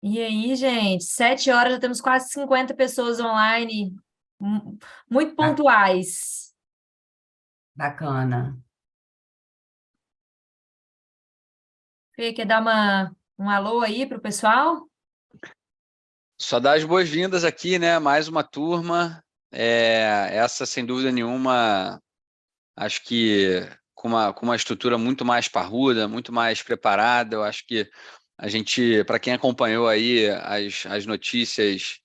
E aí, gente, 7 horas, já temos quase 50 pessoas online, muito Ba- pontuais. Bacana. Fê, quer dar um alô aí para o pessoal? Só dar as boas-vindas aqui, né? Mais uma turma. Essa, sem dúvida nenhuma, acho que com uma estrutura muito mais parruda, muito mais preparada. Eu acho que a gente, para quem acompanhou aí as notícias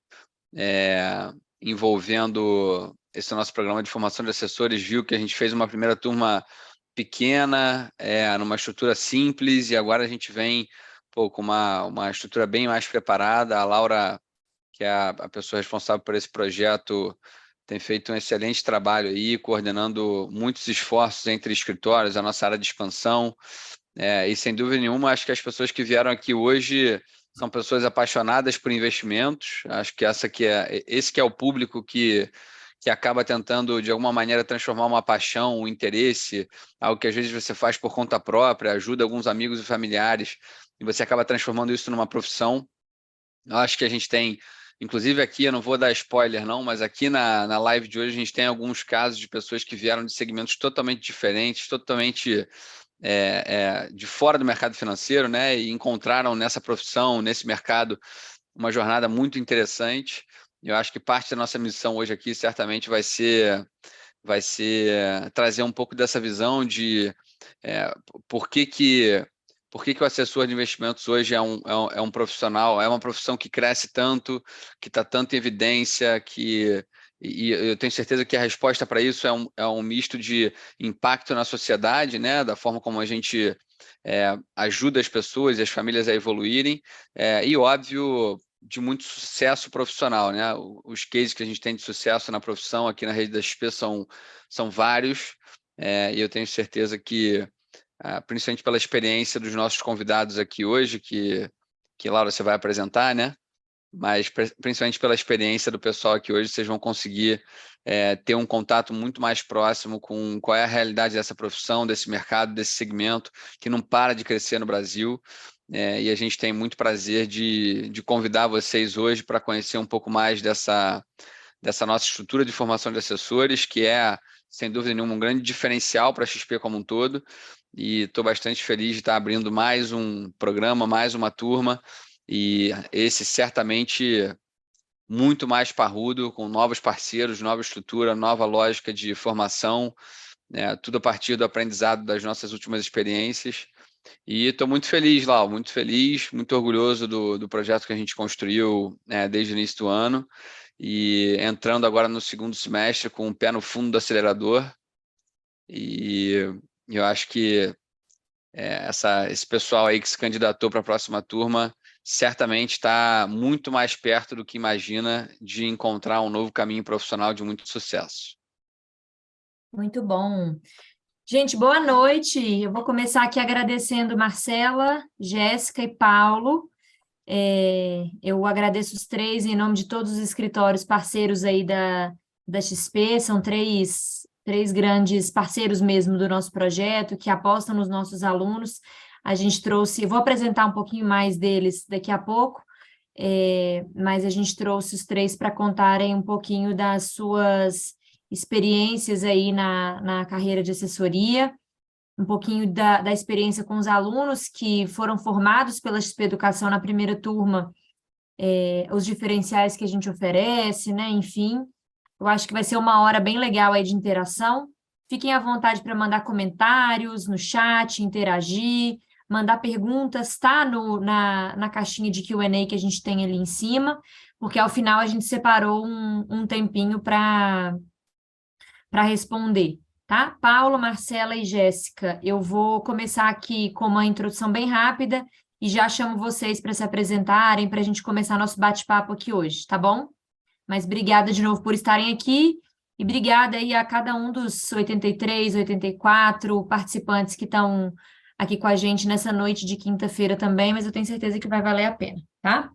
envolvendo esse nosso programa de formação de assessores, viu que a gente fez uma primeira turma pequena, numa estrutura simples, e agora a gente vem, pô, com uma estrutura bem mais preparada. A Laura, que é a pessoa responsável por esse projeto, tem feito um excelente trabalho aí, coordenando muitos esforços entre escritórios, a nossa área de expansão. E sem dúvida nenhuma, acho que as pessoas que vieram aqui hoje são pessoas apaixonadas por investimentos. Acho que esse que é o público que acaba tentando, de alguma maneira, transformar uma paixão, um interesse, algo que às vezes você faz por conta própria, ajuda alguns amigos e familiares, e você acaba transformando isso numa profissão. Eu acho que a gente tem, inclusive aqui, eu não vou dar spoiler não, mas aqui na live de hoje a gente tem alguns casos de pessoas que vieram de segmentos totalmente diferentes, totalmente de fora do mercado financeiro, né? E encontraram nessa profissão, nesse mercado, uma jornada muito interessante. Eu acho que parte da nossa missão hoje aqui certamente vai ser trazer um pouco dessa visão de é, por que que por que que o assessor de investimentos hoje é um profissional, é uma profissão que cresce tanto, que está tanto em evidência, e eu tenho certeza que a resposta para isso é um misto de impacto na sociedade, né, da forma como a gente ajuda as pessoas e as famílias a evoluírem, e óbvio, de muito sucesso profissional, né? Os cases que a gente tem de sucesso na profissão aqui na rede da XP são vários, e eu tenho certeza que, principalmente pela experiência dos nossos convidados aqui hoje, que Laura, você vai apresentar, né? Mas principalmente pela experiência do pessoal aqui hoje, vocês vão conseguir ter um contato muito mais próximo com qual é a realidade dessa profissão, desse mercado, desse segmento, que não para de crescer no Brasil. E a gente tem muito prazer de convidar vocês hoje para conhecer um pouco mais dessa nossa estrutura de formação de assessores, que é, sem dúvida nenhuma, um grande diferencial para a XP como um todo. E estou bastante feliz de estar abrindo mais um programa, mais uma turma, e esse certamente muito mais parrudo, com novos parceiros, nova estrutura, nova lógica de formação, né? Tudo a partir do aprendizado das nossas últimas experiências. E estou muito feliz, Lau, muito feliz, muito orgulhoso do projeto que a gente construiu, desde o início do ano, e entrando agora no segundo semestre com o pé no fundo do acelerador. E eu acho que esse pessoal aí que se candidatou para a próxima turma certamente está muito mais perto do que imagina de encontrar um novo caminho profissional de muito sucesso. Muito bom. Gente, boa noite. Eu vou começar aqui agradecendo Marcela, Jéssica e Paulo. Eu agradeço os três em nome de todos os escritórios parceiros aí da XP, são três grandes parceiros mesmo do nosso projeto, que apostam nos nossos alunos. A gente trouxe, vou apresentar um pouquinho mais deles daqui a pouco, mas a gente trouxe os três para contarem um pouquinho das suas experiências aí na carreira de assessoria, um pouquinho da experiência com os alunos que foram formados pela XP Educação na primeira turma, os diferenciais que a gente oferece, né? Enfim, eu acho que vai ser uma hora bem legal aí de interação. Fiquem à vontade para mandar comentários no chat, interagir, mandar perguntas, tá? Na caixinha de Q&A que a gente tem ali em cima, porque ao final a gente separou um tempinho para responder, tá? Paulo, Marcela e Jéssica, eu vou começar aqui com uma introdução bem rápida e já chamo vocês para se apresentarem, para a gente começar nosso bate-papo aqui hoje, tá bom? Mas obrigada de novo por estarem aqui e obrigada aí a cada um dos 83, 84 participantes que estão aqui com a gente nessa noite de quinta-feira também, mas eu tenho certeza que vai valer a pena, tá?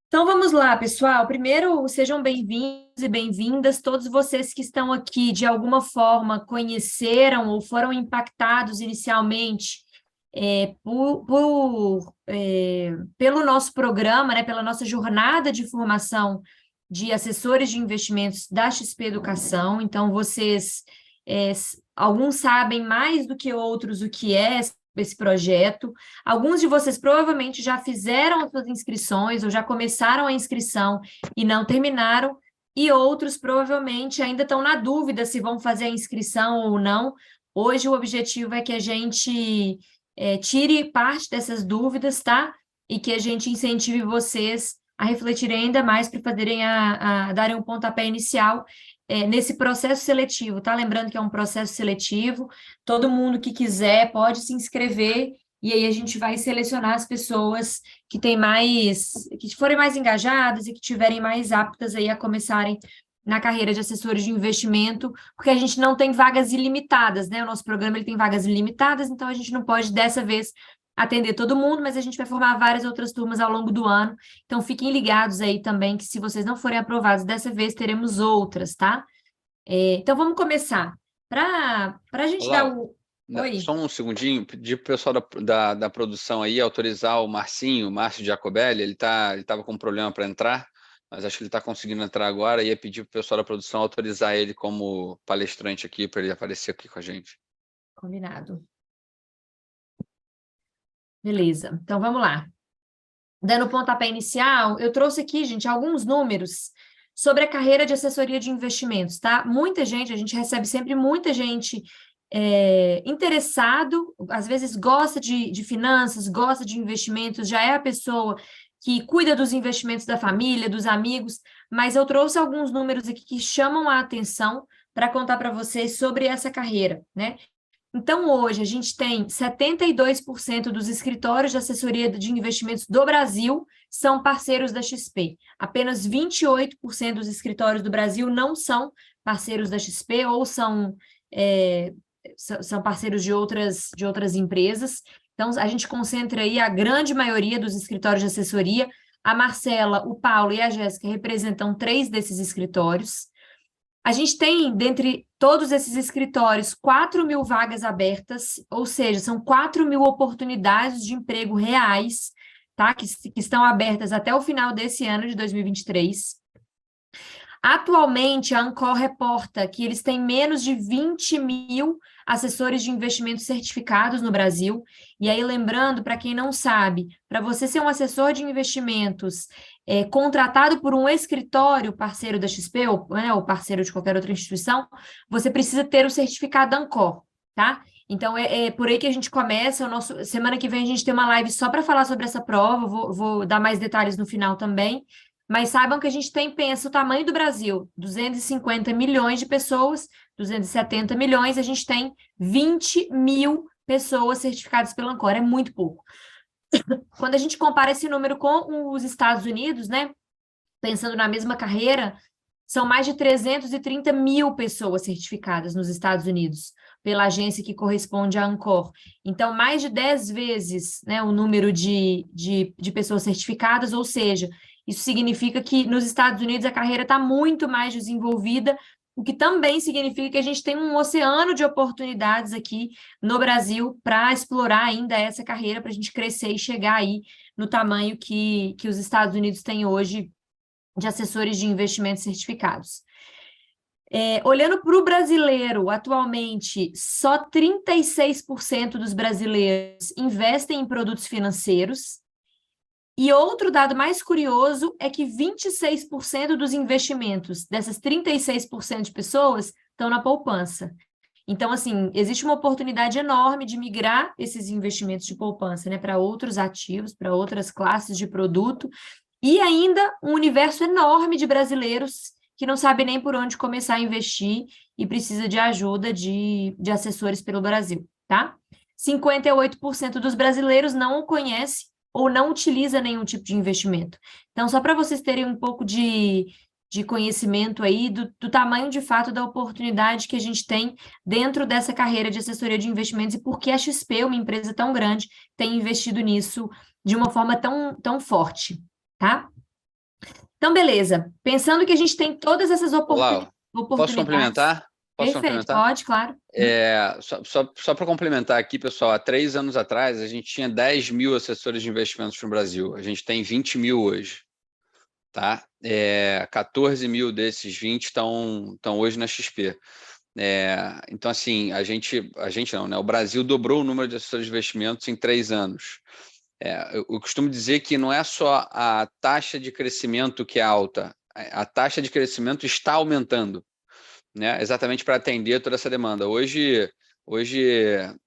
Então vamos lá, pessoal. Primeiro, sejam bem-vindos e bem-vindas. Todos vocês que estão aqui, de alguma forma, conheceram ou foram impactados inicialmente pelo nosso programa, né, pela nossa jornada de formação de assessores de investimentos da XP Educação. Então, alguns sabem mais do que outros o que é esse projeto. Alguns de vocês provavelmente já fizeram as suas inscrições ou já começaram a inscrição e não terminaram, e outros provavelmente ainda estão na dúvida se vão fazer a inscrição ou não. Hoje o objetivo é que a gente tire parte dessas dúvidas, tá? E que a gente incentive vocês a refletirem ainda mais para fazerem a darem um pontapé inicial nesse processo seletivo, tá? Lembrando que é um processo seletivo, todo mundo que quiser pode se inscrever, e aí a gente vai selecionar as pessoas que que forem mais engajadas e que tiverem mais aptas aí a começarem na carreira de assessores de investimento, porque a gente não tem vagas ilimitadas, né? O nosso programa ele tem vagas ilimitadas, então a gente não pode dessa vez atender todo mundo, mas a gente vai formar várias outras turmas ao longo do ano. Então fiquem ligados aí também que se vocês não forem aprovados dessa vez, teremos outras, tá? Então vamos começar. Para a gente dar Olá, o. Oi. só um segundinho, pedir para o pessoal da produção aí autorizar o Márcio Giacobelli, ele estava com um problema para entrar, mas acho que ele está conseguindo entrar agora, e ia pedir para o pessoal da produção autorizar ele como palestrante aqui, para ele aparecer aqui com a gente. Combinado. Beleza, então vamos lá. Dando o pontapé inicial, eu trouxe aqui, gente, alguns números sobre a carreira de assessoria de investimentos, tá? Muita gente, a gente recebe sempre muita gente interessado, às vezes gosta de finanças, gosta de investimentos, já é a pessoa que cuida dos investimentos da família, dos amigos, mas eu trouxe alguns números aqui que chamam a atenção para contar para vocês sobre essa carreira, né? Então, hoje, a gente tem 72% dos escritórios de assessoria de investimentos do Brasil são parceiros da XP. Apenas 28% dos escritórios do Brasil não são parceiros da XP ou são parceiros de outras empresas. Então, a gente concentra aí a grande maioria dos escritórios de assessoria. A Marcela, o Paulo e a Jéssica representam 3 desses escritórios. A gente tem, dentre todos esses escritórios, 4.000 vagas abertas, ou seja, são 4.000 oportunidades de emprego reais, tá? Que estão abertas até o final desse ano de 2023. Atualmente, a Ancor reporta que eles têm menos de 20.000 assessores de investimento certificados no Brasil. E aí, lembrando, para quem não sabe, para você ser um assessor de investimentos contratado por um escritório parceiro da XP, ou parceiro de qualquer outra instituição, você precisa ter o certificado Ancor, tá? Então, é por aí que a gente começa. Semana que vem a gente tem uma live só para falar sobre essa prova, vou dar mais detalhes no final também. Mas saibam que a gente pensa o tamanho do Brasil, 250 milhões de pessoas, 270 milhões, a gente tem 20.000 pessoas certificadas pela Ancor, é muito pouco. Quando a gente compara esse número com os Estados Unidos, né, pensando na mesma carreira, são mais de 330 mil pessoas certificadas nos Estados Unidos, pela agência que corresponde à Ancor. Então, mais de 10 vezes, né, o número de pessoas certificadas, ou seja, isso significa que nos Estados Unidos a carreira está muito mais desenvolvida, o que também significa que a gente tem um oceano de oportunidades aqui no Brasil para explorar ainda essa carreira, para a gente crescer e chegar aí no tamanho que os Estados Unidos têm hoje de assessores de investimentos certificados. Olhando para o brasileiro, atualmente, só 36% dos brasileiros investem em produtos financeiros. E outro dado mais curioso é que 26% dos investimentos dessas 36% de pessoas estão na poupança. Então, assim, existe uma oportunidade enorme de migrar esses investimentos de poupança, né, para outros ativos, para outras classes de produto, e ainda um universo enorme de brasileiros que não sabe nem por onde começar a investir e precisa de ajuda de assessores pelo Brasil, tá? 58% dos brasileiros não o conhece ou não utiliza nenhum tipo de investimento. Então, só para vocês terem um pouco de conhecimento aí do tamanho de fato da oportunidade que a gente tem dentro dessa carreira de assessoria de investimentos e por que a XP, uma empresa tão grande, tem investido nisso de uma forma tão forte, tá? Então, beleza. Pensando que a gente tem todas essas Olá, posso oportunidades. complementar? Posso Perfeito, complementar? pode, claro. Só para complementar aqui, pessoal, há 3 anos atrás a gente tinha 10 mil assessores de investimentos no Brasil, a gente tem 20 mil hoje, tá? 14 mil desses 20 estão hoje na XP. Então, assim, a gente não, né? O Brasil dobrou o número de assessores de investimentos em 3 anos. Eu costumo dizer que não é só a taxa de crescimento que é alta, a taxa de crescimento está aumentando, né? Exatamente para atender toda essa demanda. Hoje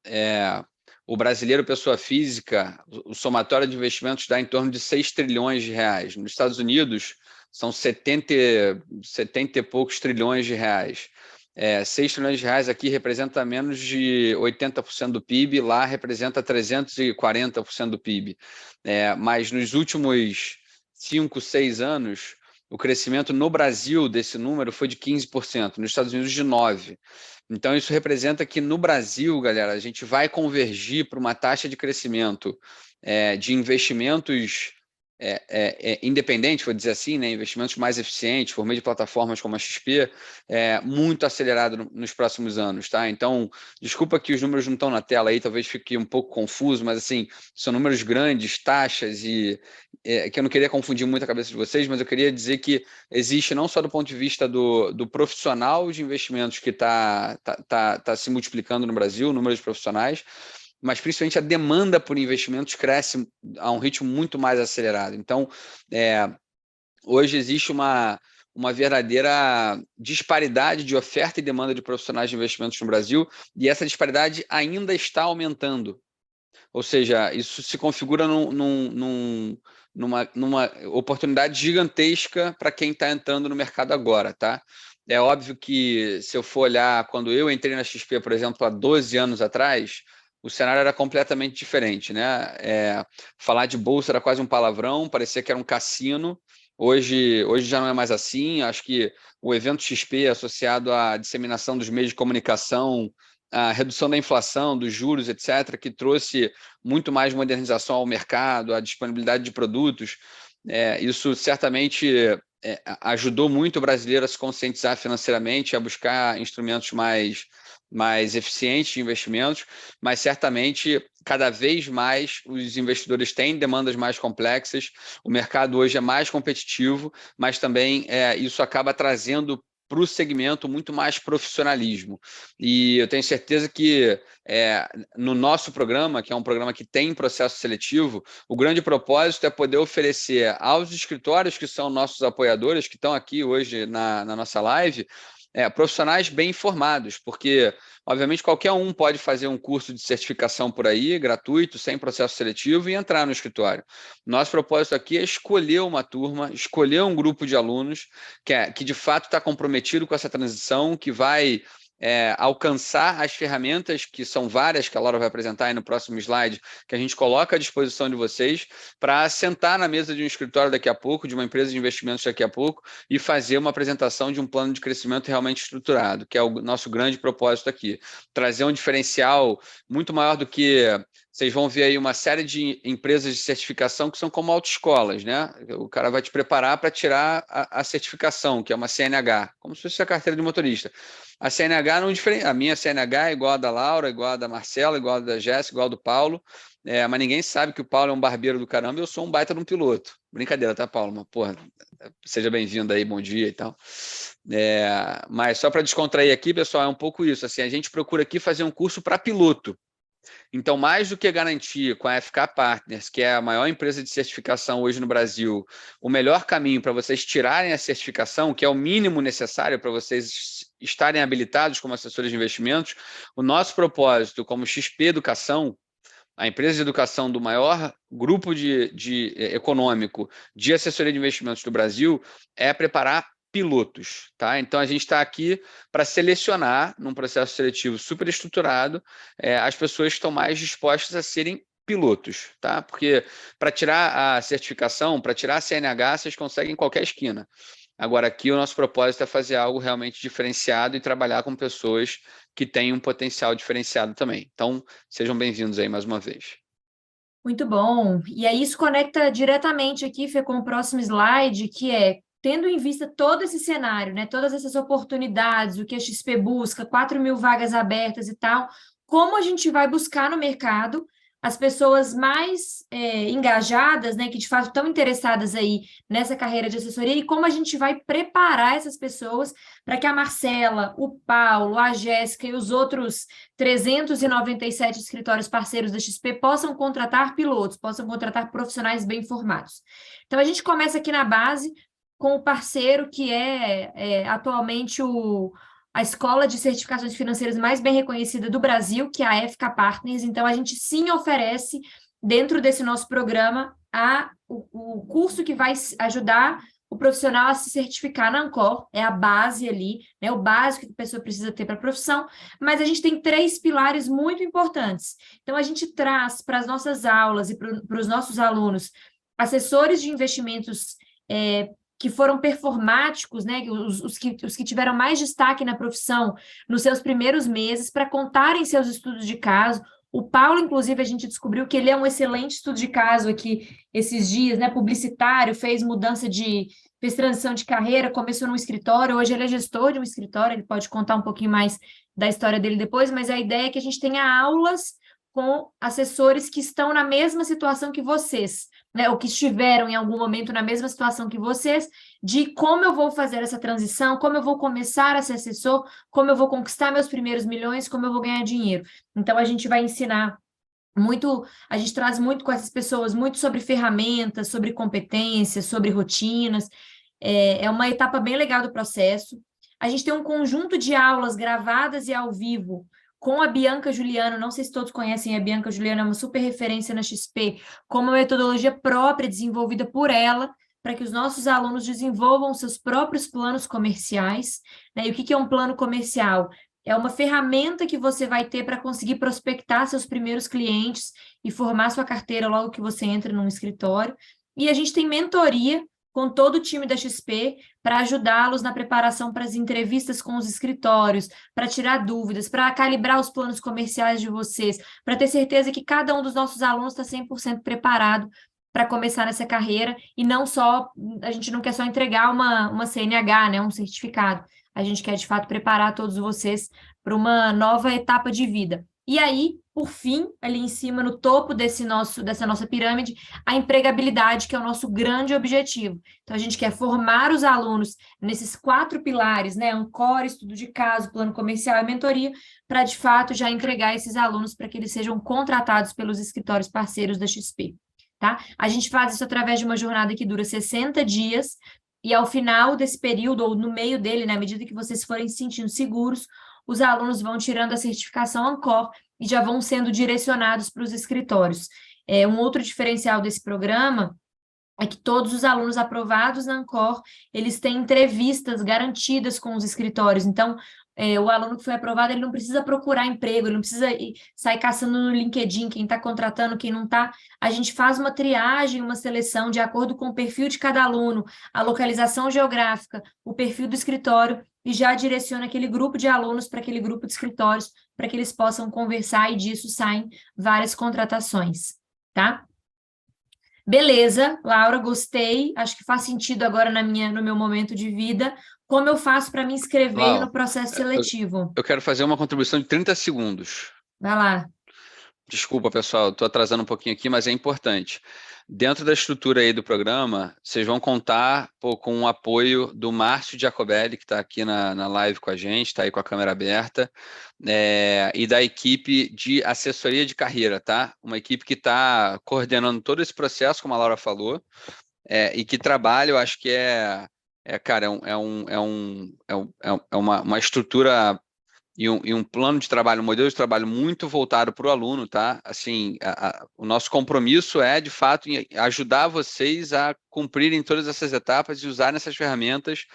é, o brasileiro, pessoa física, o somatório de investimentos dá em torno de 6 trilhões de reais. Nos Estados Unidos, são 70 e poucos trilhões de reais. 6 trilhões de reais aqui representa menos de 80% do PIB, lá representa 340% do PIB. Mas nos últimos 5, 6 anos, o crescimento no Brasil desse número foi de 15%, nos Estados Unidos de 9%. Então, isso representa que no Brasil, galera, a gente vai convergir para uma taxa de crescimento de investimentos independentes, vou dizer assim, né, investimentos mais eficientes, por meio de plataformas como a XP, muito acelerado nos próximos anos, tá? Então, desculpa que os números não estão na tela aí, talvez fique um pouco confuso, mas assim, são números grandes, taxas e que eu não queria confundir muito a cabeça de vocês, mas eu queria dizer que existe não só do ponto de vista do profissional de investimentos que tá se multiplicando no Brasil, o número de profissionais, mas principalmente a demanda por investimentos cresce a um ritmo muito mais acelerado. Então, hoje existe uma verdadeira disparidade de oferta e demanda de profissionais de investimentos no Brasil, e essa disparidade ainda está aumentando. Ou seja, isso se configura numa oportunidade gigantesca para quem está entrando no mercado agora, tá? É óbvio que se eu for olhar, quando eu entrei na XP, por exemplo, há 12 anos atrás, o cenário era completamente diferente, né? Falar de bolsa era quase um palavrão, parecia que era um cassino. Hoje já não é mais assim. Acho que o evento XP associado à disseminação dos meios de comunicação, a redução da inflação, dos juros, etc., que trouxe muito mais modernização ao mercado, a disponibilidade de produtos. Isso certamente ajudou muito o brasileiro a se conscientizar financeiramente, a buscar instrumentos mais eficientes de investimentos, mas certamente cada vez mais os investidores têm demandas mais complexas, o mercado hoje é mais competitivo, mas também isso acaba trazendo para o segmento muito mais profissionalismo. E eu tenho certeza que no nosso programa, que é um programa que tem processo seletivo, o grande propósito é poder oferecer aos escritórios que são nossos apoiadores, que estão aqui hoje na nossa live, profissionais bem informados, porque, obviamente, qualquer um pode fazer um curso de certificação por aí, gratuito, sem processo seletivo, e entrar no escritório. Nosso propósito aqui é escolher uma turma, escolher um grupo de alunos que de fato está comprometido com essa transição, que vai alcançar as ferramentas, que são várias, que a Laura vai apresentar aí no próximo slide, que a gente coloca à disposição de vocês, para sentar na mesa de um escritório daqui a pouco, de uma empresa de investimentos daqui a pouco, e fazer uma apresentação de um plano de crescimento realmente estruturado, que é o nosso grande propósito aqui. Trazer um diferencial muito maior do que... Vocês vão ver aí uma série de empresas de certificação que são como autoescolas, né? O cara vai te preparar para tirar a certificação, que é uma CNH, como se fosse a carteira de motorista. A CNH não diferencia. A minha CNH é igual a da Laura, igual a da Marcela, igual a da Jéssica, igual a do Paulo. Mas ninguém sabe que o Paulo é um barbeiro do caramba e eu sou um baita de um piloto. Brincadeira, tá, Paulo? Mas, porra, seja bem-vindo aí, bom dia e tal. Mas só para descontrair aqui, pessoal, é um pouco isso. Assim, a gente procura aqui fazer um curso para piloto. Então, mais do que garantir com a FK Partners, que é a maior empresa de certificação hoje no Brasil, o melhor caminho para vocês tirarem a certificação, que é o mínimo necessário para vocês estarem habilitados como assessores de investimentos, o nosso propósito como XP Educação, a empresa de educação do maior grupo econômico de assessoria de investimentos do Brasil, é preparar pilotos, tá? Então a gente está aqui para selecionar, num processo seletivo super estruturado, as pessoas que estão mais dispostas a serem pilotos, tá? Porque para tirar a certificação, para tirar a CNH, vocês conseguem em qualquer esquina. Agora, aqui o nosso propósito é fazer algo realmente diferenciado e trabalhar com pessoas que têm um potencial diferenciado também. Então, sejam bem-vindos aí mais uma vez. Muito bom. E aí isso conecta diretamente aqui, Fê, com o próximo slide, que é tendo em vista todo esse cenário, né, todas essas oportunidades, o que a XP busca, 4.000 vagas abertas e tal, como a gente vai buscar no mercado as pessoas mais engajadas, né, que de fato estão interessadas aí nessa carreira de assessoria e como a gente vai preparar essas pessoas para que a Marcela, o Paulo, a Jéssica e os outros 397 escritórios parceiros da XP possam contratar pilotos, possam contratar profissionais bem formados. Então, a gente começa aqui na base com o parceiro que é atualmente a escola de certificações financeiras mais bem reconhecida do Brasil, que é a FK Partners. Então, a gente sim oferece, dentro desse nosso programa, o curso que vai ajudar o profissional a se certificar na Ancor, é a base ali, né, o básico que a pessoa precisa ter para a profissão, mas a gente tem 3 pilares muito importantes. Então, a gente traz para as nossas aulas e para os nossos alunos assessores de investimentos que foram performáticos, né, os que tiveram mais destaque na profissão nos seus primeiros meses, para contarem seus estudos de caso. O Paulo, inclusive, a gente descobriu que ele é um excelente estudo de caso aqui esses dias, né, publicitário, fez transição de carreira, começou num escritório, hoje ele é gestor de um escritório, ele pode contar um pouquinho mais da história dele depois, mas a ideia é que a gente tenha aulas com assessores que estão na mesma situação que vocês, né, ou que estiveram em algum momento na mesma situação que vocês, de como eu vou fazer essa transição, como eu vou começar a ser assessor, como eu vou conquistar meus primeiros milhões, como eu vou ganhar dinheiro. Então, a gente vai ensinar muito, a gente traz muito com essas pessoas, muito sobre ferramentas, sobre competências, sobre rotinas. É uma etapa bem legal do processo. A gente tem um conjunto de aulas gravadas e ao vivo com a Bianca Juliano. Não sei se todos conhecem a Bianca Juliano, é uma super referência na XP, com uma metodologia própria desenvolvida por ela, para que os nossos alunos desenvolvam seus próprios planos comerciais, né? E o que é um plano comercial? É uma ferramenta que você vai ter para conseguir prospectar seus primeiros clientes e formar sua carteira logo que você entra num escritório. E a gente tem mentoria com todo o time da XP para ajudá-los na preparação para as entrevistas com os escritórios, para tirar dúvidas, para calibrar os planos comerciais de vocês, para ter certeza que cada um dos nossos alunos está 100% preparado para começar nessa carreira e não só, a gente não quer só entregar uma CNH, né, um certificado. A gente quer, de fato, preparar todos vocês para uma nova etapa de vida. E aí, por fim, ali em cima, no topo dessa nossa pirâmide, a empregabilidade, que é o nosso grande objetivo. Então, a gente quer formar os alunos nesses 4 pilares, né? Ancor, estudo de caso, plano comercial e mentoria, para, de fato, já entregar esses alunos para que eles sejam contratados pelos escritórios parceiros da XP. Tá? A gente faz isso através de uma jornada que dura 60 dias, e ao final desse período, ou no meio dele, na medida que vocês forem se sentindo seguros, os alunos vão tirando a certificação Ancor e já vão sendo direcionados para os escritórios. Um outro diferencial desse programa é que todos os alunos aprovados na Ancor, eles têm entrevistas garantidas com os escritórios. Então, o aluno que foi aprovado, ele não precisa procurar emprego, ele não precisa sair caçando no LinkedIn quem está contratando, quem não está. A gente faz uma triagem, uma seleção de acordo com o perfil de cada aluno, a localização geográfica, o perfil do escritório, e já direciona aquele grupo de alunos para aquele grupo de escritórios, para que eles possam conversar, e disso saem várias contratações, tá? Beleza, Laura, gostei. Acho que faz sentido agora no meu momento de vida. Como eu faço para me inscrever Lau, no processo eu, seletivo? eu quero fazer uma contribuição de 30 segundos. Vai lá. Desculpa, pessoal, estou atrasando um pouquinho aqui, mas é importante. Dentro da estrutura aí do programa, vocês vão contar com o apoio do Márcio Giacobelli, que está aqui na live com a gente, está aí com a câmera aberta, e da equipe de assessoria de carreira, tá? Uma equipe que está coordenando todo esse processo, como a Laura falou, e que trabalha, eu acho que cara, é uma estrutura e um plano de trabalho, um modelo de trabalho muito voltado para o aluno, tá? Assim, o nosso compromisso é, de fato, em ajudar vocês a cumprirem todas essas etapas e usarem essas ferramentas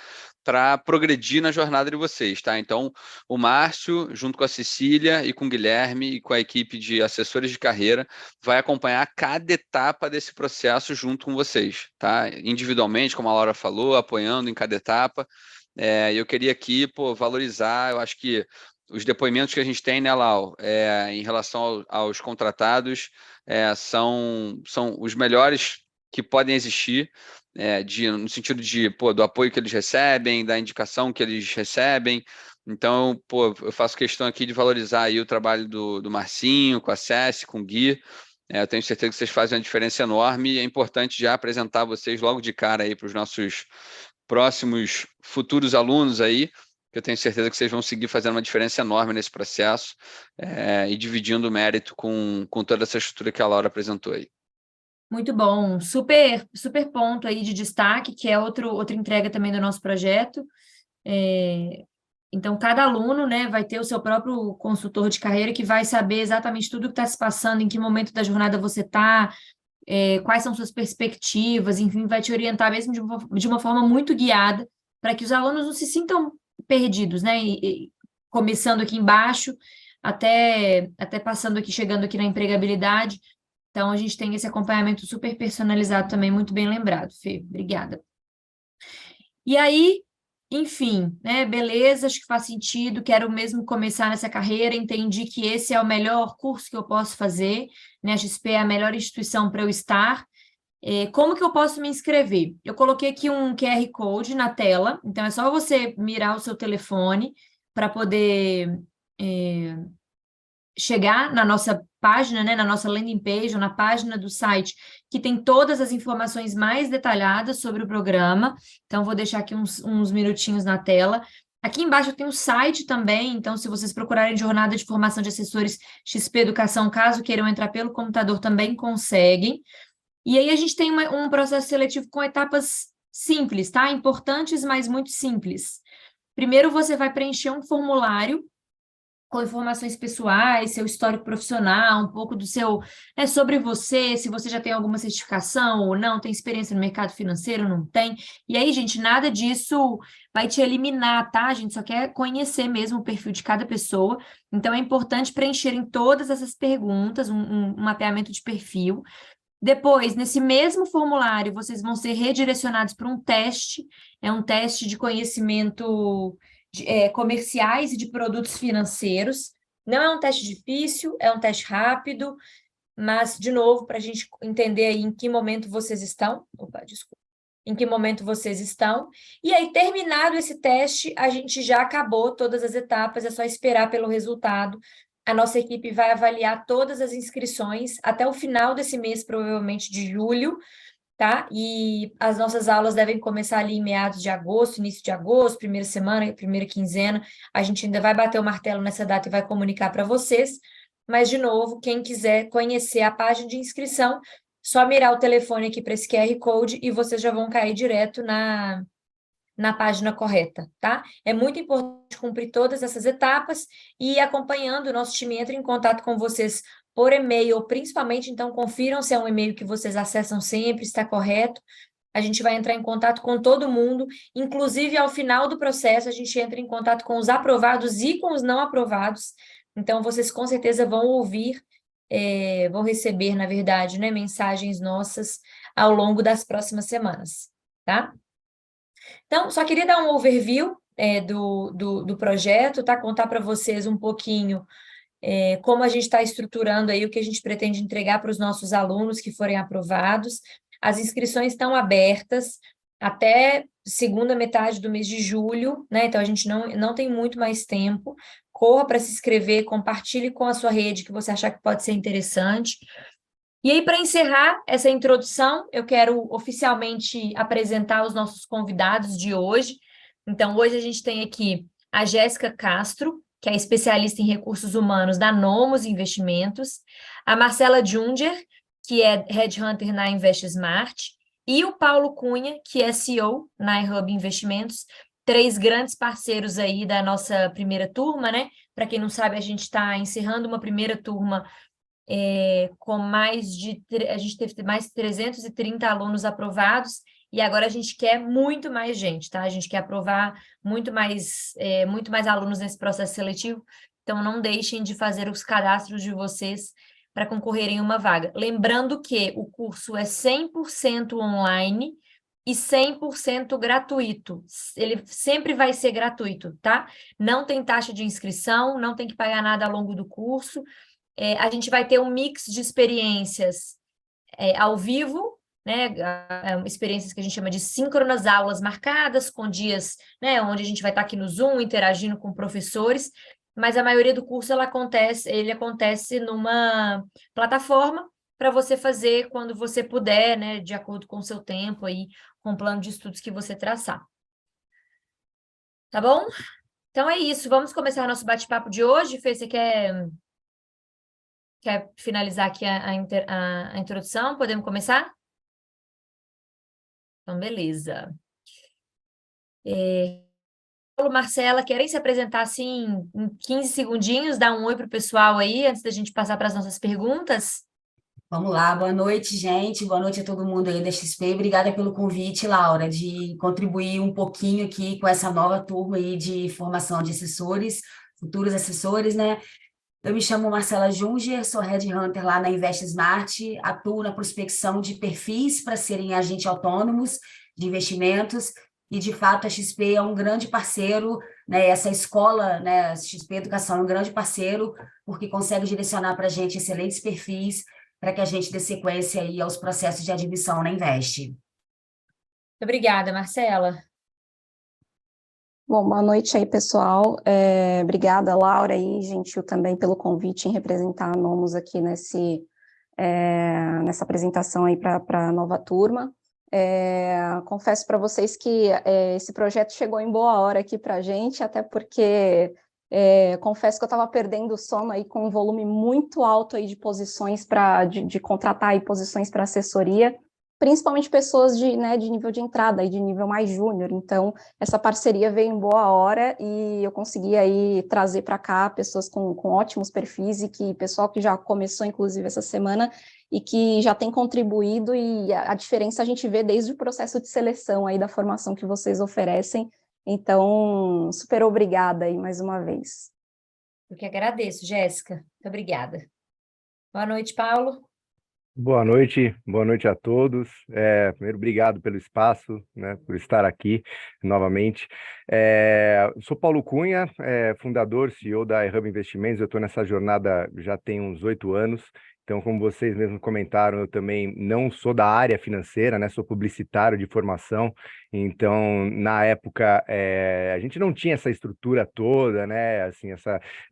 para progredir na jornada de vocês, tá? Então, o Márcio, junto com a Cecília e com o Guilherme e com a equipe de assessores de carreira, vai acompanhar cada etapa desse processo junto com vocês, tá? Individualmente, como a Laura falou, apoiando em cada etapa. Eu queria aqui, valorizar, eu acho que os depoimentos que a gente tem, né, Lau, em relação aos contratados, são os melhores que podem existir, no sentido do apoio que eles recebem, da indicação que eles recebem. Então, eu faço questão aqui de valorizar aí o trabalho do Marcinho, com a Céci, com o Gui. Eu tenho certeza que vocês fazem uma diferença enorme e é importante já apresentar vocês logo de cara aí para os nossos próximos futuros alunos aí, que eu tenho certeza que vocês vão seguir fazendo uma diferença enorme nesse processo e dividindo o mérito com toda essa estrutura que a Laura apresentou aí. Muito bom, super, super ponto aí de destaque, que é outra entrega também do nosso projeto. Então, cada aluno, né, vai ter o seu próprio consultor de carreira que vai saber exatamente tudo o que está se passando, em que momento da jornada você está, quais são suas perspectivas, enfim, vai te orientar mesmo de uma forma muito guiada, para que os alunos não se sintam perdidos, né? E começando aqui embaixo, até passando aqui, chegando aqui na empregabilidade. Então, a gente tem esse acompanhamento super personalizado também, muito bem lembrado, Fê. Obrigada. E aí, enfim, né, beleza, acho que faz sentido, quero mesmo começar nessa carreira, entendi que esse é o melhor curso que eu posso fazer, né, a XP é a melhor instituição para eu estar. Como que eu posso me inscrever? Eu coloquei aqui um QR Code na tela, então é só você mirar o seu telefone para poder chegar na nossa página, né, na nossa landing page ou na página do site, que tem todas as informações mais detalhadas sobre o programa. Então, vou deixar aqui uns minutinhos na tela. Aqui embaixo tem o site também, então, se vocês procurarem Jornada de Formação de Assessores XP Educação, caso queiram entrar pelo computador, também conseguem. E aí a gente tem um processo seletivo com etapas simples, tá? Importantes, mas muito simples. Primeiro, você vai preencher um formulário com informações pessoais, seu histórico profissional, um pouco do seu, sobre você, se você já tem alguma certificação ou não, tem experiência no mercado financeiro, não tem. E aí, gente, nada disso vai te eliminar, tá? A gente só quer conhecer mesmo o perfil de cada pessoa. Então, é importante preencherem todas essas perguntas, um mapeamento de perfil. Depois, nesse mesmo formulário, vocês vão ser redirecionados para um teste, é um teste de conhecimento comerciais e de produtos financeiros. Não é um teste difícil, é um teste rápido, mas, de novo, para a gente entender aí em que momento vocês estão. Opa, desculpa. Em que momento vocês estão. E aí, terminado esse teste, a gente já acabou todas as etapas, é só esperar pelo resultado. A nossa equipe vai avaliar todas as inscrições até o final desse mês, provavelmente de julho, tá? E as nossas aulas devem começar ali em meados de agosto, início de agosto, primeira semana, primeira quinzena. A gente ainda vai bater o martelo nessa data e vai comunicar para vocês. Mas, de novo, quem quiser conhecer a página de inscrição, só mirar o telefone aqui para esse QR Code e vocês já vão cair direto na página correta, tá? É muito importante cumprir todas essas etapas e acompanhando, o nosso time entra em contato com vocês por e-mail, principalmente, então, confiram se é um e-mail que vocês acessam sempre, está correto. A gente vai entrar em contato com todo mundo, inclusive ao final do processo, a gente entra em contato com os aprovados e com os não aprovados. Então, vocês com certeza vão ouvir, vão receber, na verdade, né, mensagens nossas ao longo das próximas semanas, tá? Então, só queria dar um overview do projeto, tá? Contar para vocês um pouquinho como a gente está estruturando aí o que a gente pretende entregar para os nossos alunos que forem aprovados. As inscrições estão abertas até segunda metade do mês de julho, né? Então, a gente não tem muito mais tempo. Corra para se inscrever, compartilhe com a sua rede que você achar que pode ser interessante. E aí, para encerrar essa introdução, eu quero oficialmente apresentar os nossos convidados de hoje. Então, hoje a gente tem aqui a Jéssica Castro, que é especialista em recursos humanos da Nomos Investimentos, a Marcela Junger, que é Headhunter na InvestSmart, e o Paulo Cunha, que é CEO na iHub Investimentos, três grandes parceiros aí da nossa primeira turma, né? Para quem não sabe, a gente está encerrando uma primeira turma com a gente teve mais de 330 alunos aprovados, e agora a gente quer muito mais gente, tá? A gente quer aprovar muito mais alunos nesse processo seletivo, então não deixem de fazer os cadastros de vocês para concorrerem a uma vaga. Lembrando que o curso é 100% online e 100% gratuito. Ele sempre vai ser gratuito, tá? Não tem taxa de inscrição, não tem que pagar nada ao longo do curso. A gente vai ter um mix de experiências ao vivo, né, experiências que a gente chama de síncronas, aulas marcadas, com dias, né, onde a gente vai estar aqui no Zoom, interagindo com professores, mas a maioria do curso ele acontece numa plataforma para você fazer quando você puder, né, de acordo com o seu tempo aí, com o plano de estudos que você traçar. Tá bom? Então é isso, vamos começar nosso bate-papo de hoje. Fê, você quer finalizar aqui a introdução? Podemos começar? Então, beleza. Paulo, Marcela, querem se apresentar assim em 15 segundinhos, dar um oi para o pessoal aí, antes da gente passar para as nossas perguntas? Vamos lá, boa noite, gente. Boa noite a todo mundo aí da XP. Obrigada pelo convite, Laura, de contribuir um pouquinho aqui com essa nova turma aí de formação de assessores, futuros assessores, né? Eu me chamo Marcela Junger, sou Head Hunter lá na Invest Smart, atuo na prospecção de perfis para serem agentes autônomos de investimentos, e de fato a XP é um grande parceiro, né? Essa escola, né, a XP Educação é um grande parceiro, porque consegue direcionar para a gente excelentes perfis para que a gente dê sequência aí aos processos de admissão na Invest. Obrigada, Marcela. Bom, boa noite aí, pessoal. Obrigada, Laura, e gentil também pelo convite em representar a Nomus aqui nessa apresentação aí para a nova turma. Confesso para vocês que esse projeto chegou em boa hora aqui para a gente, até porque confesso que eu estava perdendo o sono aí com um volume muito alto aí de posições de contratar aí posições para assessoria, principalmente pessoas de nível de entrada e de nível mais júnior. Então, essa parceria veio em boa hora e eu consegui aí trazer para cá pessoas com ótimos perfis e pessoal que já começou, inclusive, essa semana e que já tem contribuído, e a diferença a gente vê desde o processo de seleção aí da formação que vocês oferecem. Então, super obrigada aí mais uma vez. Eu que agradeço, Jéssica. Muito obrigada. Boa noite, Paulo. Boa noite a todos. Primeiro, obrigado pelo espaço, né, por estar aqui novamente. Sou Paulo Cunha, fundador, CEO da iHub Investimentos. Eu estou nessa jornada já tem uns 8 anos. Então, como vocês mesmos comentaram, eu também não sou da área financeira, né? Sou publicitário de formação. Então, na época, a gente não tinha essa estrutura toda, né? Assim,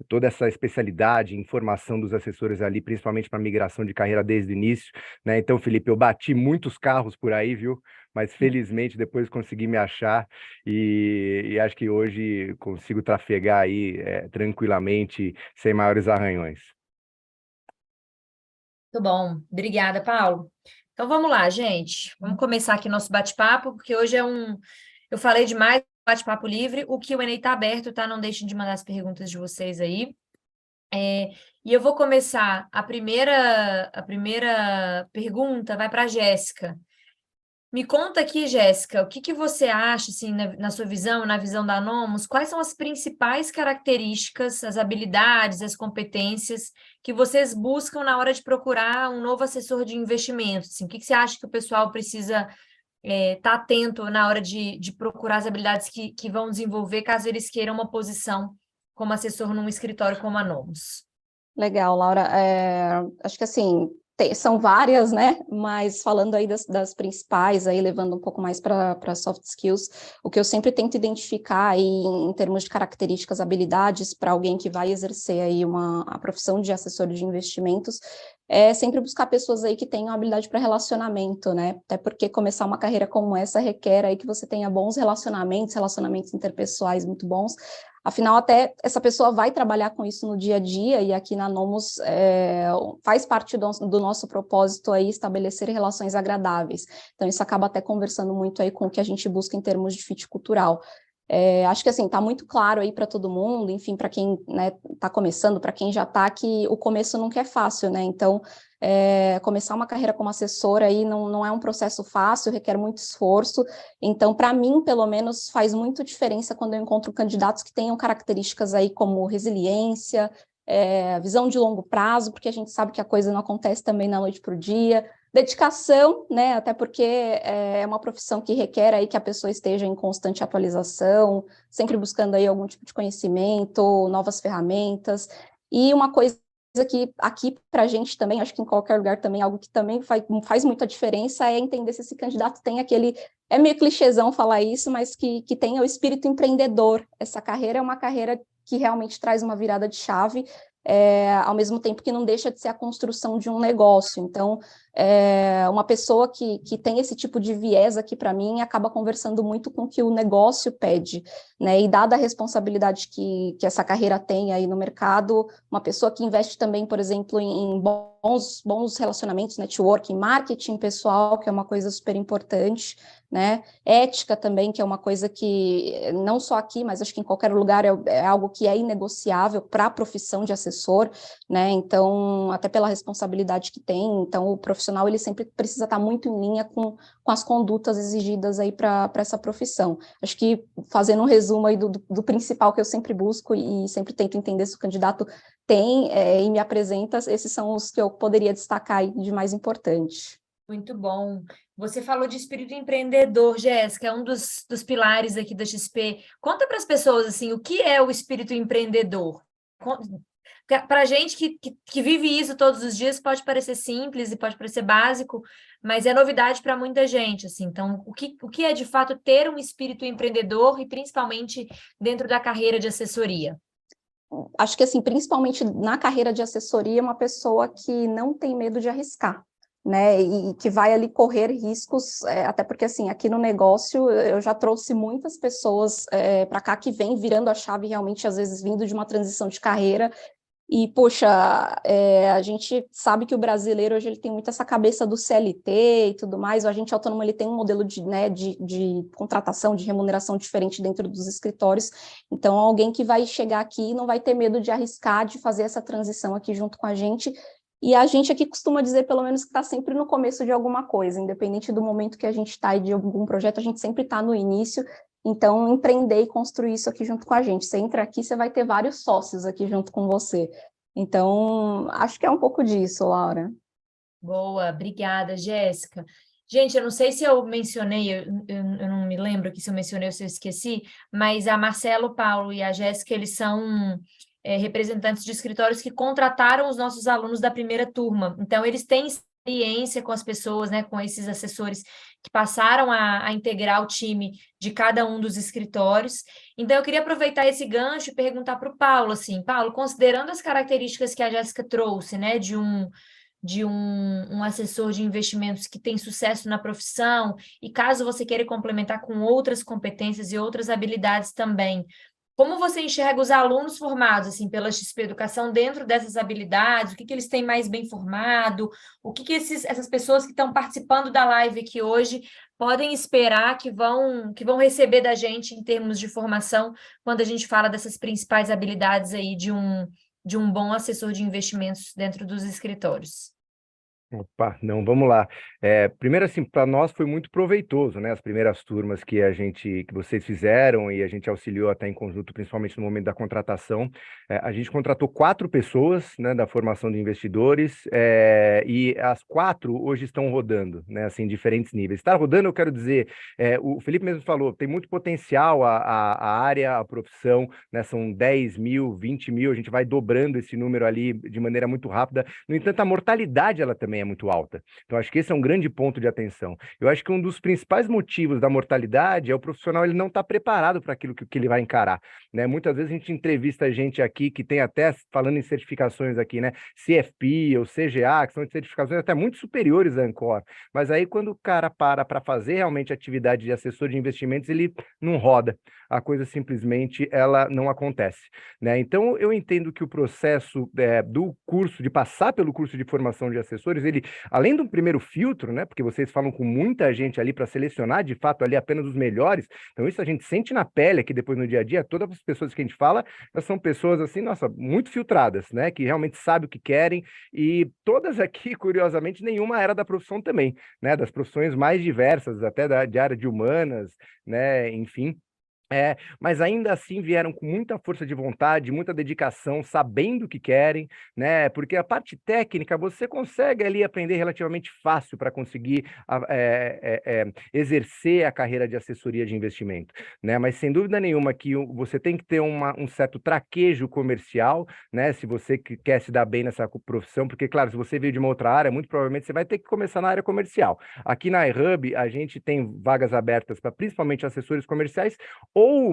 toda essa especialidade em formação dos assessores ali, principalmente para migração de carreira desde o início, né? Então, Felipe, eu bati muitos carros por aí, viu? Mas felizmente depois consegui me achar e acho que hoje consigo trafegar aí tranquilamente, sem maiores arranhões. Muito bom. Obrigada, Paulo. Então vamos lá, gente. Vamos começar aqui nosso bate-papo, porque hoje eu falei demais, bate-papo livre. O Q&A está aberto, tá? Não deixem de mandar as perguntas de vocês aí. E eu vou começar. A primeira pergunta vai para a Jéssica. Me conta aqui, Jéssica, o que você acha, assim, na sua visão, na visão da Nomus, quais são as principais características, as habilidades, as competências que vocês buscam na hora de procurar um novo assessor de investimentos? Assim, o que você acha que o pessoal precisa estar atento na hora de procurar as habilidades que vão desenvolver, caso eles queiram uma posição como assessor num escritório como a Nomus? Legal, Laura. Acho que assim, são várias, né? Mas falando aí das principais, aí levando um pouco mais para soft skills, o que eu sempre tento identificar aí em termos de características, habilidades para alguém que vai exercer aí a profissão de assessor de investimentos, é sempre buscar pessoas aí que tenham habilidade para relacionamento, né? Até porque começar uma carreira como essa requer aí que você tenha bons relacionamentos interpessoais muito bons. Afinal, até essa pessoa vai trabalhar com isso no dia a dia, e aqui na Nomus faz parte do nosso propósito aí estabelecer relações agradáveis. Então, isso acaba até conversando muito aí com o que a gente busca em termos de fit cultural. Acho que assim, está muito claro aí para todo mundo, enfim, para quem está começando, para quem já está, que o começo nunca é fácil, né? Então, começar uma carreira como assessora aí não é um processo fácil, requer muito esforço. Então, para mim, pelo menos, faz muito diferença quando eu encontro candidatos que tenham características aí como resiliência, visão de longo prazo, porque a gente sabe que a coisa não acontece também da noite para o dia, dedicação, né, até porque é uma profissão que requer aí que a pessoa esteja em constante atualização, sempre buscando aí algum tipo de conhecimento, novas ferramentas, e uma coisa que aqui para a gente também, acho que em qualquer lugar também, algo que também faz muita diferença é entender se esse candidato tem aquele, é meio clichêzão falar isso, mas que tenha o espírito empreendedor. Essa carreira é uma carreira que realmente traz uma virada de chave, ao mesmo tempo que não deixa de ser a construção de um negócio. Então, uma pessoa que tem esse tipo de viés aqui para mim acaba conversando muito com o que o negócio pede, né? E dada a responsabilidade que essa carreira tem aí no mercado, uma pessoa que investe também, por exemplo, em bons relacionamentos, networking, marketing pessoal, que é uma coisa super importante, né? Ética também, que é uma coisa que não só aqui, mas acho que em qualquer lugar é algo que é inegociável para a profissão de assessor, né? Então, até pela responsabilidade que tem, então o profissional ele sempre precisa estar muito em linha com as condutas exigidas aí para essa profissão. Acho que fazendo um resumo aí do principal que eu sempre busco e sempre tento entender se o candidato tem e me apresenta, esses são os que eu poderia destacar aí de mais importante. Muito bom. Você falou de espírito empreendedor, Jéssica, é um dos pilares aqui da XP. Conta para as pessoas, assim, o que é o espírito empreendedor? Para a gente que vive isso todos os dias, pode parecer simples e pode parecer básico, mas é novidade para muita gente, assim. Então, o que é, de fato, ter um espírito empreendedor e, principalmente, dentro da carreira de assessoria? Acho que, assim, principalmente na carreira de assessoria, uma pessoa que não tem medo de arriscar, né, e que vai ali correr riscos, até porque, assim, aqui no negócio, eu já trouxe muitas pessoas para cá que vêm virando a chave realmente, às vezes, vindo de uma transição de carreira, e, poxa, a gente sabe que o brasileiro hoje ele tem muito essa cabeça do CLT e tudo mais, o agente autônomo ele tem um modelo de contratação, de remuneração diferente dentro dos escritórios, então alguém que vai chegar aqui não vai ter medo de arriscar, de fazer essa transição aqui junto com a gente, e a gente aqui costuma dizer, pelo menos, que está sempre no começo de alguma coisa, independente do momento que a gente está e de algum projeto, a gente sempre está no início. Então, empreender e construir isso aqui junto com a gente. Você entra aqui, você vai ter vários sócios aqui junto com você. Então, acho que é um pouco disso, Laura. Boa, obrigada, Jéssica. Gente, eu não sei se eu mencionei, eu não me lembro aqui se eu mencionei ou se eu esqueci, mas a Marcela, o Paulo e a Jéssica, eles são representantes de escritórios que contrataram os nossos alunos da primeira turma. Então, eles têm experiência com as pessoas, né, com esses assessores que passaram a integrar o time de cada um dos escritórios. Então, eu queria aproveitar esse gancho e perguntar para o Paulo, assim, Paulo, considerando as características que a Jéssica trouxe, né, de um assessor de investimentos que tem sucesso na profissão, e caso você queira complementar com outras competências e outras habilidades também, como você enxerga os alunos formados assim pela XP Educação dentro dessas habilidades? O que eles têm mais bem formado? O que essas pessoas que estão participando da live aqui hoje podem esperar que vão receber da gente em termos de formação quando a gente fala dessas principais habilidades aí de um bom assessor de investimentos dentro dos escritórios? Opa, não, vamos lá. Primeiro, assim, para nós foi muito proveitoso, né? As primeiras turmas que vocês fizeram e a gente auxiliou até em conjunto, principalmente no momento da contratação. A gente contratou 4 pessoas, né, da formação de investidores, e as 4 hoje estão rodando, né, assim, em diferentes níveis. Está rodando, eu quero dizer, o Felipe mesmo falou, tem muito potencial a área, a profissão, né? São 10 mil, 20 mil, a gente vai dobrando esse número ali de maneira muito rápida. No entanto, a mortalidade ela também é muito alta. Então, acho que esse é um grande ponto de atenção. Eu acho que um dos principais motivos da mortalidade é o profissional ele não estar preparado para aquilo que ele vai encarar, né? Muitas vezes a gente entrevista gente aqui que tem até, falando em certificações aqui, né? CFP ou CGA, que são certificações até muito superiores à Ancor. Mas aí, quando o cara para fazer realmente atividade de assessor de investimentos, ele não roda. A coisa simplesmente ela não acontece, né? Então, eu entendo que o processo do curso, de passar pelo curso de formação de assessores, ele, além do primeiro filtro, né, porque vocês falam com muita gente ali para selecionar, de fato, ali apenas os melhores, então isso a gente sente na pele aqui depois no dia a dia, todas as pessoas que a gente fala, elas são pessoas assim, nossa, muito filtradas, né, que realmente sabem o que querem, e todas aqui, curiosamente, nenhuma era da profissão também, né, das profissões mais diversas, até de área de humanas, né, enfim, Mas ainda assim vieram com muita força de vontade, muita dedicação, sabendo o que querem, né? Porque a parte técnica você consegue ali aprender relativamente fácil para conseguir exercer a carreira de assessoria de investimento, né? Mas sem dúvida nenhuma que você tem que ter um certo traquejo comercial, né? Se você quer se dar bem nessa profissão, porque, claro, se você veio de uma outra área, muito provavelmente você vai ter que começar na área comercial. Aqui na iHub, a gente tem vagas abertas para principalmente assessores comerciais,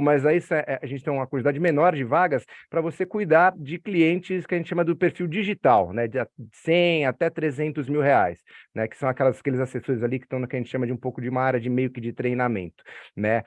mas aí a gente tem uma quantidade menor de vagas para você cuidar de clientes que a gente chama do perfil digital, né, de 100 até 300 mil reais, né, que são aqueles assessores ali que estão no que a gente chama de um pouco de uma área de meio que de treinamento, né.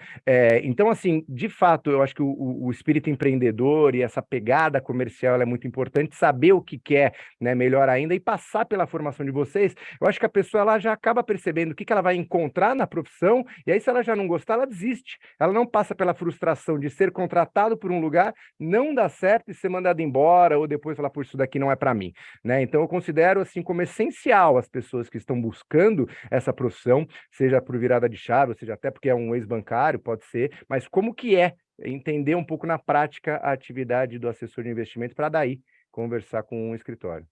Então, assim, de fato, eu acho que o espírito empreendedor e essa pegada comercial ela é muito importante, saber o que quer, né, melhor ainda, e passar pela formação de vocês. Eu acho que a pessoa ela já acaba percebendo o que ela vai encontrar na profissão, e aí se ela já não gostar, ela desiste. Ela não passa pela frustração de ser contratado por um lugar, não dar certo e ser mandado embora, ou depois falar, por isso daqui não é para mim, né? Então eu considero assim como essencial as pessoas que estão buscando essa profissão, seja por virada de chave, ou seja até porque é um ex-bancário, pode ser, mas como que é entender um pouco na prática a atividade do assessor de investimento para daí conversar com um escritório.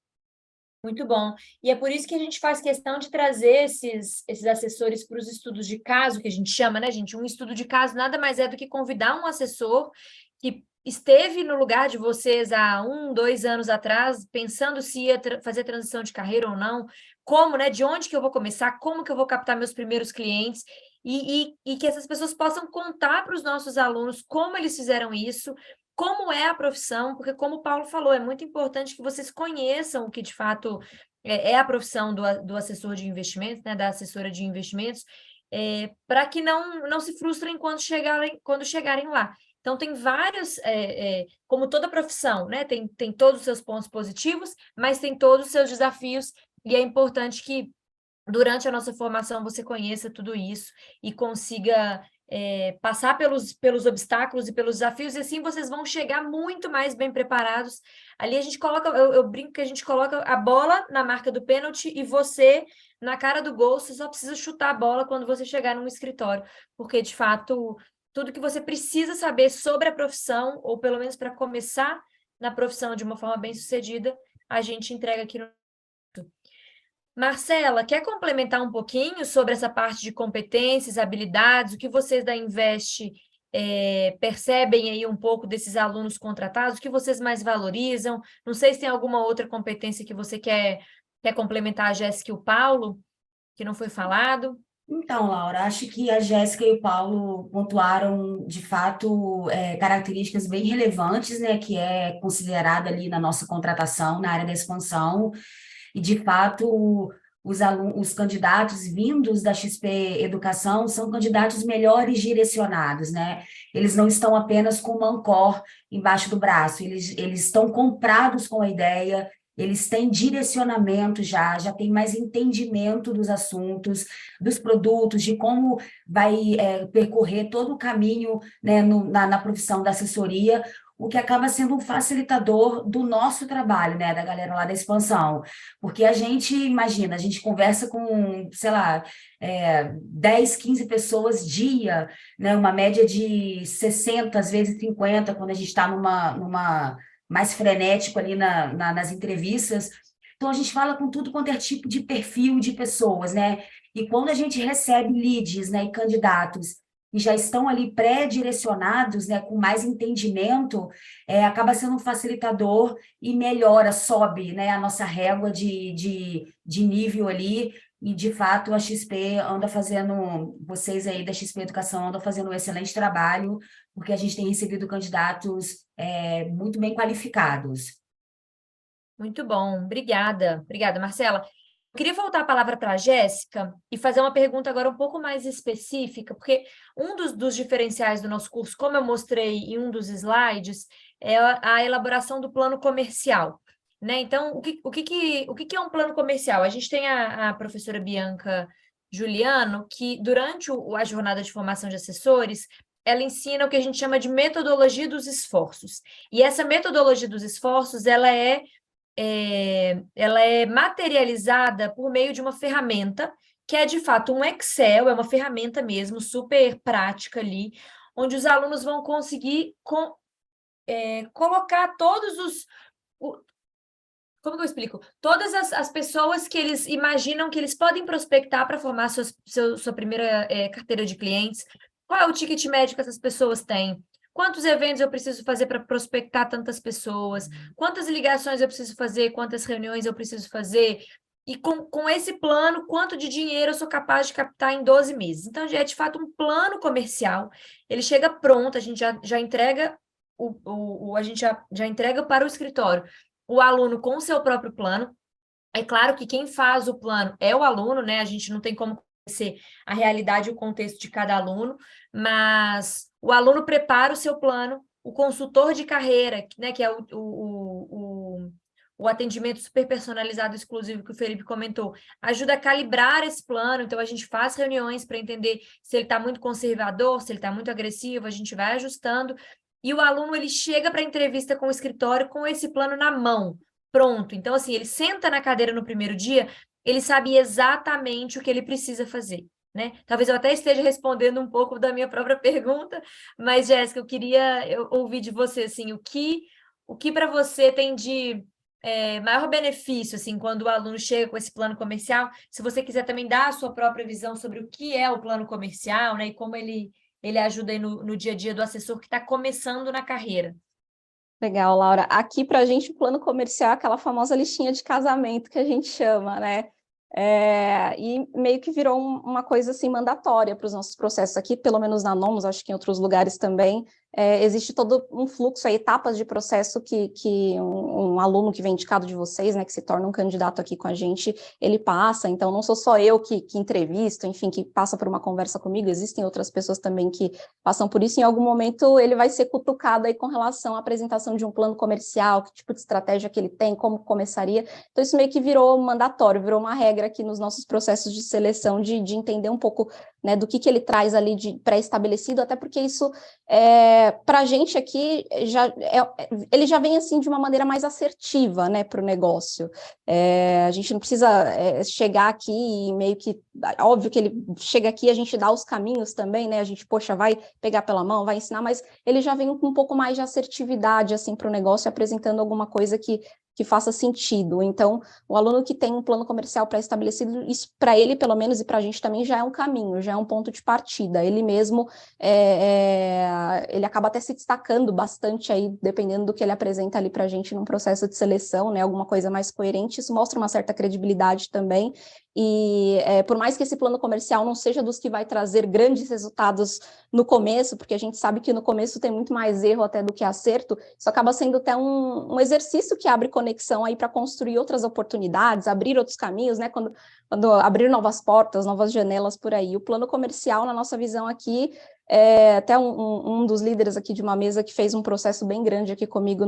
Muito bom. E é por isso que a gente faz questão de trazer esses assessores para os estudos de caso, que a gente chama, né, gente? Um estudo de caso nada mais é do que convidar um assessor que esteve no lugar de vocês há 2 anos atrás, pensando se ia fazer transição de carreira ou não, como, né? De onde que eu vou começar, como que eu vou captar meus primeiros clientes, e que essas pessoas possam contar para os nossos alunos como eles fizeram isso, como é a profissão, porque como o Paulo falou, é muito importante que vocês conheçam o que de fato é a profissão do assessor de investimentos, né, da assessora de investimentos, para que não se frustrem quando chegarem lá. Então, tem vários, como toda profissão, né, tem todos os seus pontos positivos, mas tem todos os seus desafios, e é importante que durante a nossa formação você conheça tudo isso e consiga passar pelos obstáculos e pelos desafios, e assim vocês vão chegar muito mais bem preparados. Ali a gente coloca, eu brinco que a gente coloca a bola na marca do pênalti e você na cara do gol, você só precisa chutar a bola quando você chegar num escritório, porque de fato tudo que você precisa saber sobre a profissão, ou pelo menos para começar na profissão de uma forma bem-sucedida, a gente entrega aqui no... Marcela, quer complementar um pouquinho sobre essa parte de competências, habilidades, o que vocês da Invest percebem aí um pouco desses alunos contratados, o que vocês mais valorizam? Não sei se tem alguma outra competência que você quer complementar, a Jéssica e o Paulo, que não foi falado. Então, Laura, acho que a Jéssica e o Paulo pontuaram, de fato, características bem relevantes, né, que é considerada ali na nossa contratação, na área da expansão, e, de fato, os candidatos vindos da XP Educação são candidatos melhores direcionados, né? Eles não estão apenas com uma Ancor embaixo do braço, eles estão comprados com a ideia, eles têm direcionamento já têm mais entendimento dos assuntos, dos produtos, de como vai percorrer todo o caminho, né, na profissão da assessoria, o que acaba sendo um facilitador do nosso trabalho, né, da galera lá da expansão. Porque a gente, imagina, a gente conversa com, sei lá, 10, 15 pessoas dia, né, uma média de 60, às vezes 50, quando a gente está numa mais frenético ali nas entrevistas. Então, a gente fala com tudo quanto é tipo de perfil de pessoas, né? E quando a gente recebe leads, né, e candidatos que já estão ali pré-direcionados, né, com mais entendimento, acaba sendo um facilitador e melhora, sobe, né, a nossa régua de nível ali, e, de fato, a XP anda fazendo, vocês aí da XP Educação andam fazendo um excelente trabalho, porque a gente tem recebido candidatos muito bem qualificados. Muito bom, obrigada, Marcela. Eu queria voltar a palavra para a Jéssica e fazer uma pergunta agora um pouco mais específica, porque um dos diferenciais do nosso curso, como eu mostrei em um dos slides, é a elaboração do plano comercial, né? Então, o que é um plano comercial? A gente tem a professora Bianca Juliano, que durante a jornada de formação de assessores, ela ensina o que a gente chama de metodologia dos esforços. E essa metodologia dos esforços, ela é materializada por meio de uma ferramenta que é, de fato, um Excel, é uma ferramenta mesmo, super prática ali, onde os alunos vão conseguir colocar todos como que eu explico? Todas as pessoas que eles imaginam que eles podem prospectar para formar sua primeira carteira de clientes. Qual é o ticket médio que essas pessoas têm? Quantos eventos eu preciso fazer para prospectar tantas pessoas? Quantas ligações eu preciso fazer? Quantas reuniões eu preciso fazer? E com esse plano, quanto de dinheiro eu sou capaz de captar em 12 meses? Então, é de fato um plano comercial. Ele chega pronto, a gente já entrega a gente já entrega para o escritório o aluno com o seu próprio plano. É claro que quem faz o plano é o aluno, né? A gente não tem como conhecer a realidade e o contexto de cada aluno, mas o aluno prepara o seu plano, o consultor de carreira, né, que é o atendimento super personalizado exclusivo que o Felipe comentou, ajuda a calibrar esse plano. Então, a gente faz reuniões para entender se ele está muito conservador, se ele está muito agressivo, a gente vai ajustando. E o aluno, ele chega para a entrevista com o escritório com esse plano na mão, pronto. Então, assim, ele senta na cadeira no primeiro dia, ele sabe exatamente o que ele precisa fazer, né? Talvez eu até esteja respondendo um pouco da minha própria pergunta, mas, Jéssica, eu queria ouvir de você, assim, o que para você tem de maior benefício, assim, quando o aluno chega com esse plano comercial. Se você quiser também dar a sua própria visão sobre o que é o plano comercial, né, e como ele ajuda aí no dia a dia do assessor que está começando na carreira. Legal, Laura. Aqui, para a gente, o plano comercial é aquela famosa listinha de casamento que a gente chama, né? E meio que virou uma coisa assim mandatória para os nossos processos aqui, pelo menos na Nomus, acho que em outros lugares também. Existe todo um fluxo, etapas de processo que um aluno que vem indicado de vocês, né, que se torna um candidato aqui com a gente, ele passa. Então, não sou só eu que entrevisto, enfim, que passa por uma conversa comigo, existem outras pessoas também que passam por isso. Em algum momento, ele vai ser cutucado aí com relação à apresentação de um plano comercial, que tipo de estratégia que ele tem, como começaria. Então, isso meio que virou mandatório, virou uma regra aqui nos nossos processos de seleção, de entender um pouco, né, do que ele traz ali de pré-estabelecido, até porque isso, para a gente aqui, ele já vem assim de uma maneira mais assertiva, né, para o negócio. A gente não precisa chegar aqui e meio que, óbvio que ele chega aqui, a gente dá os caminhos também, né, a gente, poxa, vai pegar pela mão, vai ensinar, mas ele já vem com um pouco mais de assertividade, assim, para o negócio, apresentando alguma coisa que faça sentido. Então, o aluno que tem um plano comercial pré-estabelecido, isso para ele, pelo menos, e para a gente também, já é um caminho, já é um ponto de partida. Ele mesmo, ele acaba até se destacando bastante aí, dependendo do que ele apresenta ali para a gente num processo de seleção, né, alguma coisa mais coerente. Isso mostra uma certa credibilidade também. E por mais que esse plano comercial não seja dos que vai trazer grandes resultados no começo, porque a gente sabe que no começo tem muito mais erro até do que acerto, isso acaba sendo até um exercício que abre conexão aí para construir outras oportunidades, abrir outros caminhos, né? Quando abrir novas portas, novas janelas por aí. O plano comercial, na nossa visão aqui, até um dos líderes aqui de uma mesa que fez um processo bem grande aqui comigo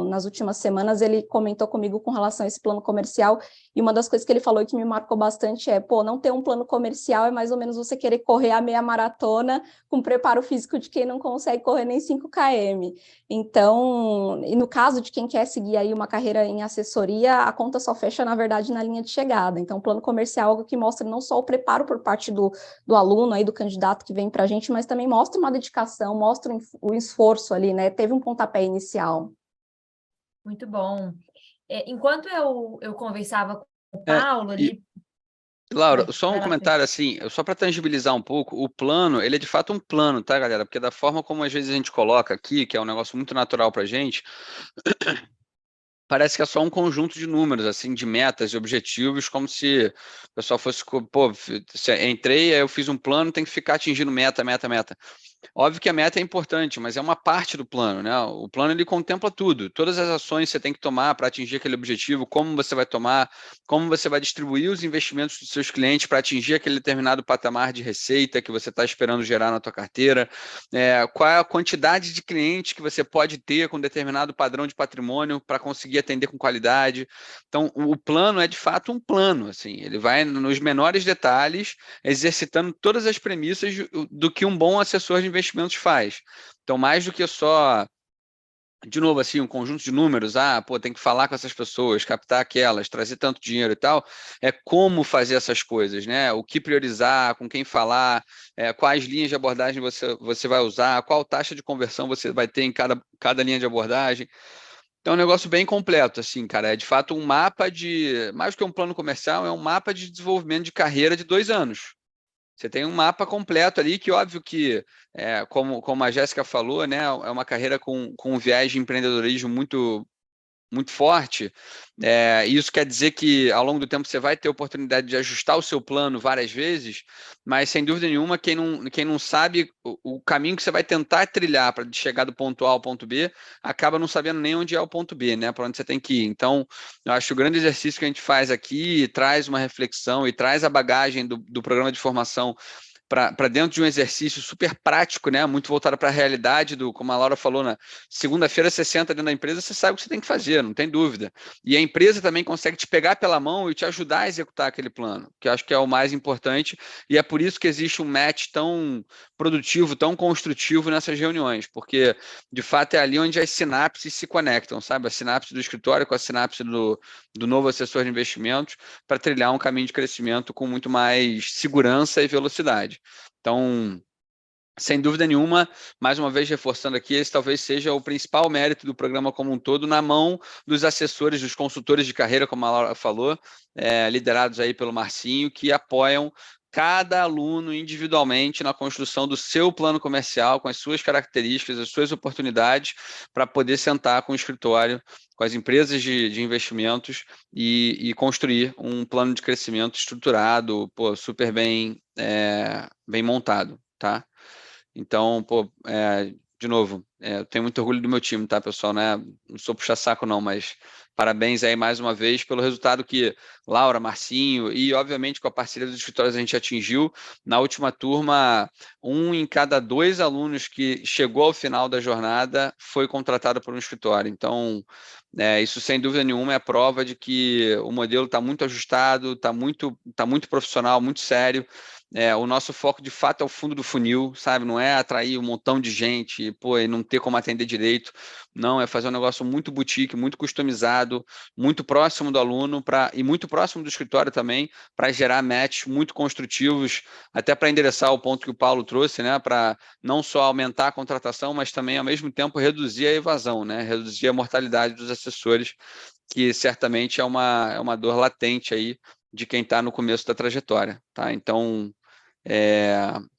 nas últimas semanas, ele comentou comigo com relação a esse plano comercial, e uma das coisas que ele falou e que me marcou bastante não ter um plano comercial é mais ou menos você querer correr a meia maratona com preparo físico de quem não consegue correr nem 5 km. Então, e no caso de quem quer seguir aí uma carreira em assessoria, a conta só fecha, na verdade, na linha de chegada. Então, o plano comercial é algo que mostra não só o preparo por parte do aluno, aí, do candidato que vem para a gente, mas também mostra uma dedicação, mostra o esforço ali, né? Teve um pontapé inicial. Muito bom. Enquanto eu conversava com o Paulo ali... Laura, só um comentário assim, só para tangibilizar um pouco, o plano, ele é de fato um plano, tá, galera? Porque da forma como às vezes a gente coloca aqui, que é um negócio muito natural para a gente, parece que é só um conjunto de números, assim, de metas e objetivos, como se o pessoal fosse, pô, entrei, aí eu fiz um plano, tem que ficar atingindo meta, meta, meta. Óbvio que a meta é importante, mas é uma parte do plano, né? O plano, ele contempla tudo, todas as ações que você tem que tomar para atingir aquele objetivo, como você vai tomar, como você vai distribuir os investimentos dos seus clientes para atingir aquele determinado patamar de receita que você está esperando gerar na tua carteira, qual é a quantidade de clientes que você pode ter com determinado padrão de patrimônio para conseguir atender com qualidade. Então, o plano é de fato um plano, assim, ele vai nos menores detalhes, exercitando todas as premissas do que um bom assessor de investimentos faz. Então, mais do que só de novo, assim, um conjunto de números, tem que falar com essas pessoas, captar aquelas, trazer tanto dinheiro e tal, é como fazer essas coisas, né? O que priorizar, com quem falar, quais linhas de abordagem você vai usar, qual taxa de conversão você vai ter em cada linha de abordagem. Então, é um negócio bem completo, assim, cara. É de fato um mapa mais que um plano comercial, é um mapa de desenvolvimento de carreira de 2 anos. Você tem um mapa completo ali, que óbvio que, como a Jéssica falou, né, é uma carreira com um viés de empreendedorismo muito, muito forte. Isso quer dizer que ao longo do tempo você vai ter oportunidade de ajustar o seu plano várias vezes, mas sem dúvida nenhuma, quem não sabe o caminho que você vai tentar trilhar para chegar do ponto A ao ponto B, acaba não sabendo nem onde é o ponto B, né, para onde você tem que ir. Então, eu acho que o grande exercício que a gente faz aqui traz uma reflexão e traz a bagagem do programa de formação para dentro de um exercício super prático, né? Muito voltado para a realidade como a Laura falou, na segunda-feira você senta dentro da empresa, você sabe o que você tem que fazer, não tem dúvida. E a empresa também consegue te pegar pela mão e te ajudar a executar aquele plano, que eu acho que é o mais importante, e é por isso que existe um match tão produtivo, tão construtivo nessas reuniões, porque de fato é ali onde as sinapses se conectam, sabe? A sinapse do escritório com a sinapse do novo assessor de investimentos, para trilhar um caminho de crescimento com muito mais segurança e velocidade. Então, sem dúvida nenhuma, mais uma vez reforçando aqui, esse talvez seja o principal mérito do programa como um todo, na mão dos assessores, dos consultores de carreira, como a Laura falou, liderados aí pelo Marcinho, que apoiam cada aluno individualmente na construção do seu plano comercial, com as suas características, as suas oportunidades, para poder sentar com o escritório, com as empresas de investimentos e construir um plano de crescimento estruturado, super bem montado, tá? Então, de novo, eu tenho muito orgulho do meu time, tá, pessoal? Né? Não sou puxa-saco, não, mas parabéns aí mais uma vez pelo resultado que Laura, Marcinho e, obviamente, com a parceria dos escritórios a gente atingiu. Na última turma, 1 em cada 2 alunos que chegou ao final da jornada foi contratado por um escritório. Então, isso sem dúvida nenhuma é prova de que o modelo está muito ajustado, está muito profissional, muito sério. O nosso foco, de fato, é o fundo do funil, sabe? Não é atrair um montão de gente, e não ter como atender direito. Não, é fazer um negócio muito boutique, muito customizado, muito próximo do aluno e muito próximo do escritório também, para gerar matches muito construtivos, até para endereçar o ponto que o Paulo trouxe, né? Para não só aumentar a contratação, mas também, ao mesmo tempo, reduzir a evasão, né? Reduzir a mortalidade dos assessores, que certamente é uma dor latente aí de quem está no começo da trajetória, tá? Então,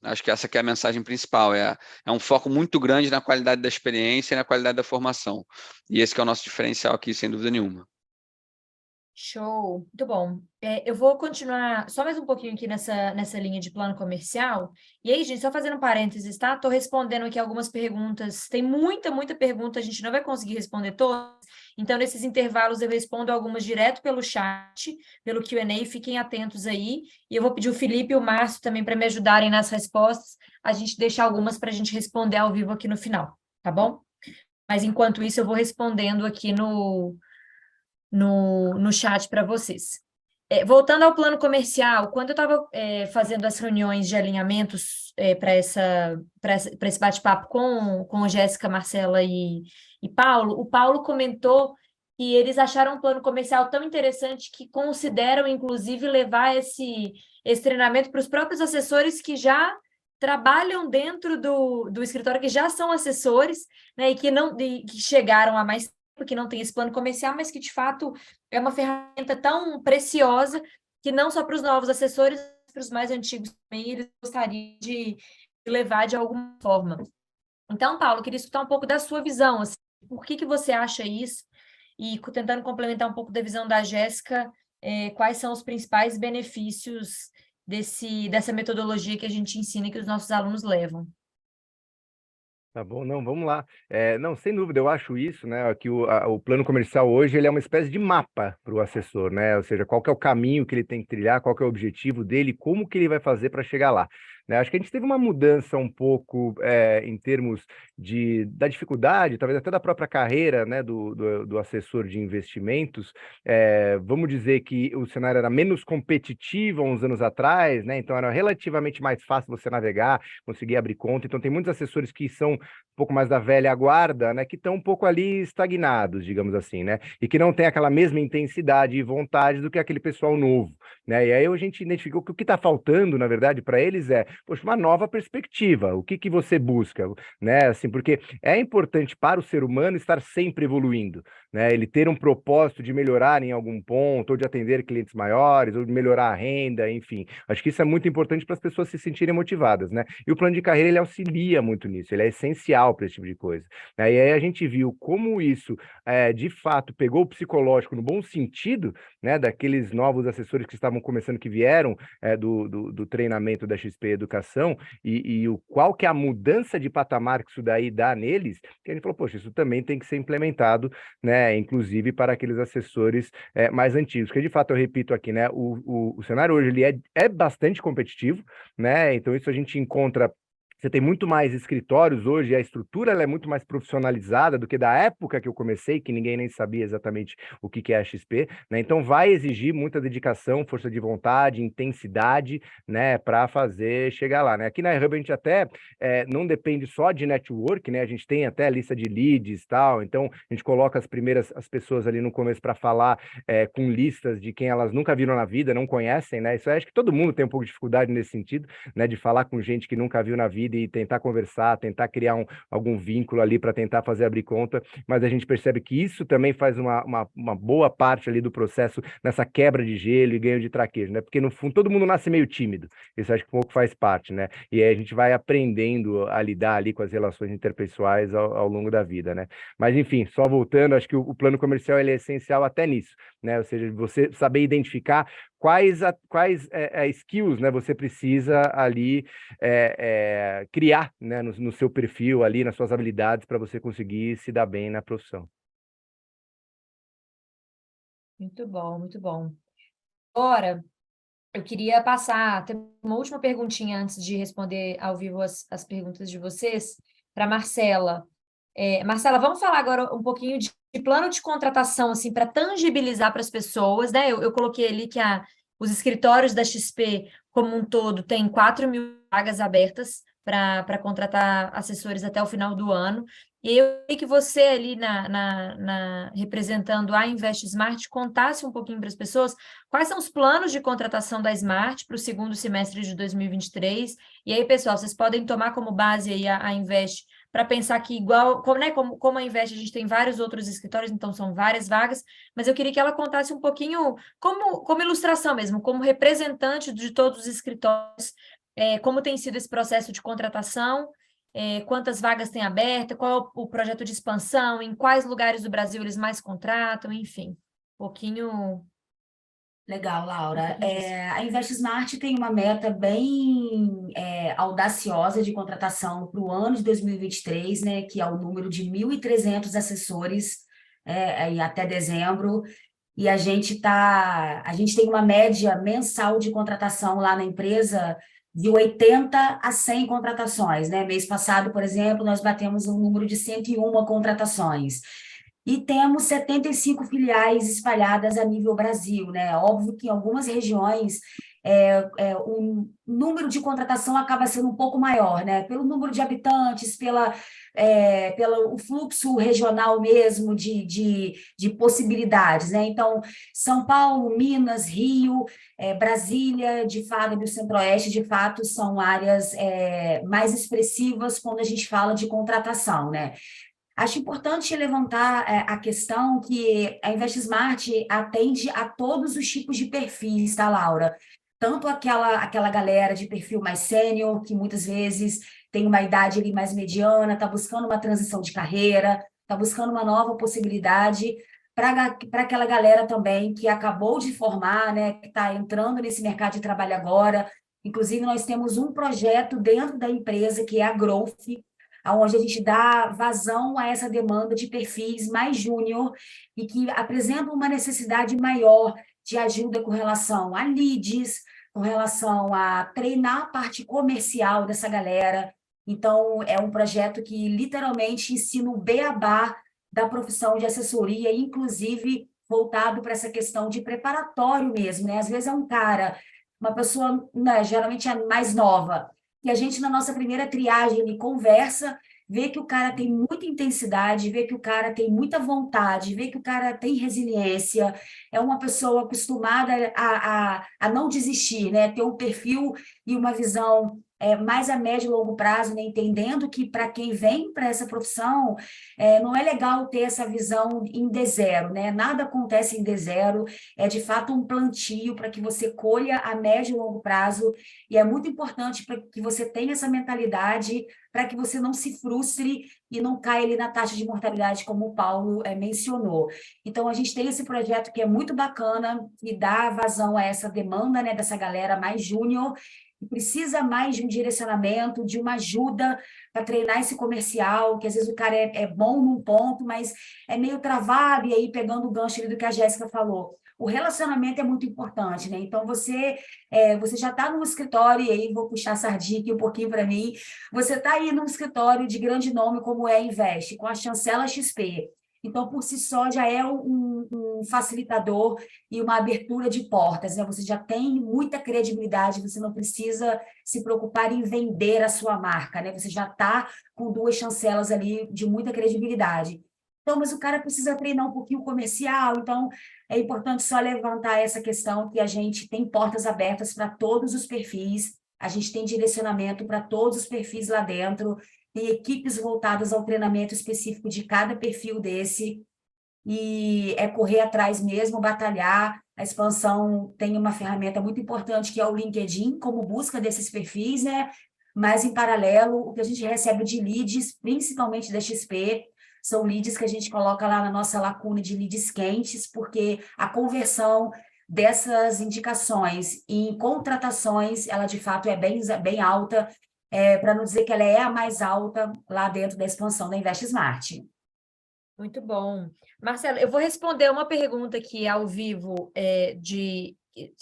acho que essa que é a mensagem principal, é um foco muito grande na qualidade da experiência e na qualidade da formação, e esse que é o nosso diferencial aqui, sem dúvida nenhuma. Show, muito bom. Eu vou continuar só mais um pouquinho aqui nessa linha de plano comercial. E aí, gente, só fazendo um parênteses, tá? Estou respondendo aqui algumas perguntas. Tem muita pergunta, a gente não vai conseguir responder todas. Então, nesses intervalos, eu respondo algumas direto pelo chat, pelo Q&A. Fiquem atentos aí. E eu vou pedir o Felipe e o Márcio também para me ajudarem nas respostas. A gente deixa algumas para a gente responder ao vivo aqui no final, tá bom? Mas, enquanto isso, eu vou respondendo aqui no chat para vocês. Voltando ao plano comercial, quando eu estava fazendo as reuniões de alinhamentos para esse bate-papo com Jéssica, Marcela e Paulo, o Paulo comentou que eles acharam um plano comercial tão interessante que consideram, inclusive, levar esse treinamento para os próprios assessores que já trabalham dentro do escritório, que já são assessores, né, e que chegaram a mais que não tem esse plano comercial, mas que, de fato, é uma ferramenta tão preciosa que não só para os novos assessores, mas para os mais antigos também, eles gostariam de levar de alguma forma. Então, Paulo, eu queria escutar um pouco da sua visão, assim, por que você acha isso? E tentando complementar um pouco da visão da Jéssica, quais são os principais benefícios dessa metodologia que a gente ensina e que os nossos alunos levam? Tá bom, não, vamos lá. Não, sem dúvida, eu acho isso, né, que o plano comercial hoje ele é uma espécie de mapa para o assessor, né, ou seja, qual que é o caminho que ele tem que trilhar, qual que é o objetivo dele, como que ele vai fazer para chegar lá. né? Acho que a gente teve uma mudança um pouco em termos da dificuldade, talvez até da própria carreira, né, do assessor de investimentos. Vamos dizer que o cenário era menos competitivo há uns anos atrás, né? Então era relativamente mais fácil você navegar, conseguir abrir conta. Então tem muitos assessores que são um pouco mais da velha guarda, né, que estão um pouco ali estagnados, digamos assim, né, e que não tem aquela mesma intensidade e vontade do que aquele pessoal novo, né, e aí a gente identificou que o que está faltando, na verdade, para eles poxa, uma nova perspectiva, o que você busca, né, assim, porque é importante para o ser humano estar sempre evoluindo, né, ele ter um propósito de melhorar em algum ponto, ou de atender clientes maiores, ou de melhorar a renda, enfim, acho que isso é muito importante para as pessoas se sentirem motivadas, né, e o plano de carreira, ele auxilia muito nisso, ele é essencial para esse tipo de coisa, né? E aí a gente viu como isso, de fato, pegou o psicológico no bom sentido, né, daqueles novos assessores que estavam começando, que vieram do treinamento da XP Educação, e qual que é a mudança de patamar que isso daí dá neles, que a gente falou, poxa, isso também tem que ser implementado, né, inclusive para aqueles assessores mais antigos, que de fato, eu repito aqui, né, o cenário hoje ele é bastante competitivo, né, então isso a gente encontra. Você tem muito mais escritórios hoje, a estrutura ela é muito mais profissionalizada do que da época que eu comecei, que ninguém nem sabia exatamente o que é a XP, né? Então vai exigir muita dedicação, força de vontade, intensidade, né, para fazer chegar lá, né? Aqui na Hub a gente até não depende só de network, né? A gente tem até a lista de leads e tal, então a gente coloca as pessoas ali no começo para falar com listas de quem elas nunca viram na vida, não conhecem, né? Isso eu acho que todo mundo tem um pouco de dificuldade nesse sentido, né, de falar com gente que nunca viu na vida e tentar conversar, tentar criar algum vínculo ali para tentar fazer abrir conta, mas a gente percebe que isso também faz uma boa parte ali do processo nessa quebra de gelo e ganho de traquejo, né? Porque no fundo todo mundo nasce meio tímido, isso acho que um pouco faz parte, né? E aí a gente vai aprendendo a lidar ali com as relações interpessoais ao longo da vida, né? Mas enfim, só voltando, acho que o plano comercial ele é essencial até nisso, né? Ou seja, você saber identificar quais skills, né, você precisa ali criar, né, no seu perfil ali, nas suas habilidades, para você conseguir se dar bem na profissão. Muito bom, muito bom. Agora, eu queria ter uma última perguntinha antes de responder ao vivo as perguntas de vocês, para Marcela. Marcela, vamos falar agora um pouquinho de plano de contratação, assim, para tangibilizar para as pessoas, né? Eu coloquei ali que os escritórios da XP, como um todo, tem 4.000 vagas abertas para contratar assessores até o final do ano. E eu queria que você ali, representando a Invest Smart, contasse um pouquinho para as pessoas quais são os planos de contratação da Smart para o segundo semestre de 2023. E aí, pessoal, vocês podem tomar como base aí a Invest para pensar que igual, como a Invest, a gente tem vários outros escritórios, então são várias vagas, mas eu queria que ela contasse um pouquinho, como ilustração mesmo, como representante de todos os escritórios, como tem sido esse processo de contratação, quantas vagas tem aberta, qual é o projeto de expansão, em quais lugares do Brasil eles mais contratam, enfim, um pouquinho... Legal, Laura. A Invest Smart tem uma meta bem audaciosa de contratação para o ano de 2023, né, que é o número de 1.300 assessores até dezembro, e a gente tem uma média mensal de contratação lá na empresa de 80 a 100 contratações, né? Mês passado, por exemplo, nós batemos um número de 101 contratações. E temos 75 filiais espalhadas a nível Brasil, né? Óbvio que em algumas regiões o número de contratação acaba sendo um pouco maior, né? Pelo número de habitantes, pelo fluxo regional mesmo de possibilidades, né? Então, São Paulo, Minas, Rio, Brasília, de fato, e o Centro-Oeste, de fato, são áreas mais expressivas quando a gente fala de contratação, né? Acho importante levantar a questão que a Invest Smart atende a todos os tipos de perfis, tá, Laura? Tanto aquela galera de perfil mais sênior, que muitas vezes tem uma idade ali mais mediana, está buscando uma transição de carreira, está buscando uma nova possibilidade, para aquela galera também que acabou de formar, né, que está entrando nesse mercado de trabalho agora. Inclusive, nós temos um projeto dentro da empresa, que é a Growth, onde a gente dá vazão a essa demanda de perfis mais júnior e que apresentam uma necessidade maior de ajuda com relação a leads, com relação a treinar a parte comercial dessa galera. Então, é um projeto que literalmente ensina o beabá da profissão de assessoria, inclusive voltado para essa questão de preparatório mesmo, né? Às vezes é um cara, uma pessoa, né, geralmente é mais nova, e a gente, na nossa primeira triagem, ele conversa, vê que o cara tem muita intensidade, vê que o cara tem muita vontade, vê que o cara tem resiliência, é uma pessoa acostumada a não desistir, né? Ter um perfil e uma visão mais a médio e longo prazo, né? Entendendo que para quem vem para essa profissão, não é legal ter essa visão em D0, né? Nada acontece em D0, é de fato um plantio para que você colha a médio e longo prazo, e é muito importante para que você tenha essa mentalidade, para que você não se frustre e não caia ali na taxa de mortalidade, como o Paulo mencionou. Então, a gente tem esse projeto que é muito bacana, que dá vazão a essa demanda, né, dessa galera mais júnior, que precisa mais de um direcionamento, de uma ajuda para treinar esse comercial, que às vezes o cara é bom num ponto, mas é meio travado, e aí pegando o gancho ali do que a Jéssica falou. O relacionamento é muito importante, né? Então, você já está num escritório, e aí vou puxar a sardinha aqui um pouquinho para mim, você está aí num escritório de grande nome como é a Invest, com a chancela XP. Então, por si só, já é um facilitador e uma abertura de portas, né? Você já tem muita credibilidade, você não precisa se preocupar em vender a sua marca, né? Você já está com 2 chancelas ali de muita credibilidade. Então, mas o cara precisa treinar um pouquinho o comercial, então é importante só levantar essa questão que a gente tem portas abertas para todos os perfis, a gente tem direcionamento para todos os perfis lá dentro, tem equipes voltadas ao treinamento específico de cada perfil desse, e é correr atrás mesmo, batalhar. A expansão tem uma ferramenta muito importante, que é o LinkedIn, como busca desses perfis, né? Mas, em paralelo, o que a gente recebe de leads, principalmente da XP, são leads que a gente coloca lá na nossa lacuna de leads quentes, porque a conversão dessas indicações em contratações, ela de fato é bem alta, para não dizer que ela é a mais alta lá dentro da expansão da Invest Smart. Muito bom. Marcelo, eu vou responder uma pergunta aqui ao vivo,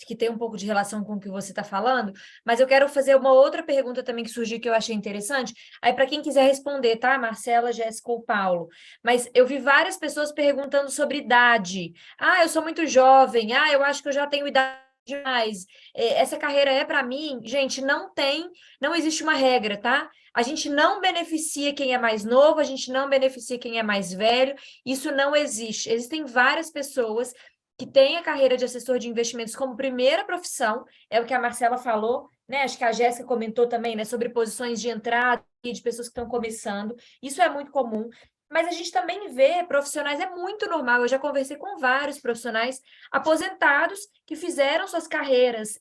que tem um pouco de relação com o que você está falando, mas eu quero fazer uma outra pergunta também que surgiu que eu achei interessante. Aí, para quem quiser responder, tá? Marcela, Jéssica ou Paulo. Mas eu vi várias pessoas perguntando sobre idade. Ah, eu sou muito jovem. Ah, eu acho que eu já tenho idade demais. Essa carreira é para mim? Gente, não existe uma regra, tá? A gente não beneficia quem é mais novo, a gente não beneficia quem é mais velho, isso não existe. Existem várias pessoas que têm a carreira de assessor de investimentos como primeira profissão, é o que a Marcela falou, né? Acho que a Jéssica comentou também, né, sobre posições de entrada e de pessoas que estão começando. Isso é muito comum. Mas a gente também vê profissionais, é muito normal. Eu já conversei com vários profissionais aposentados que fizeram suas carreiras,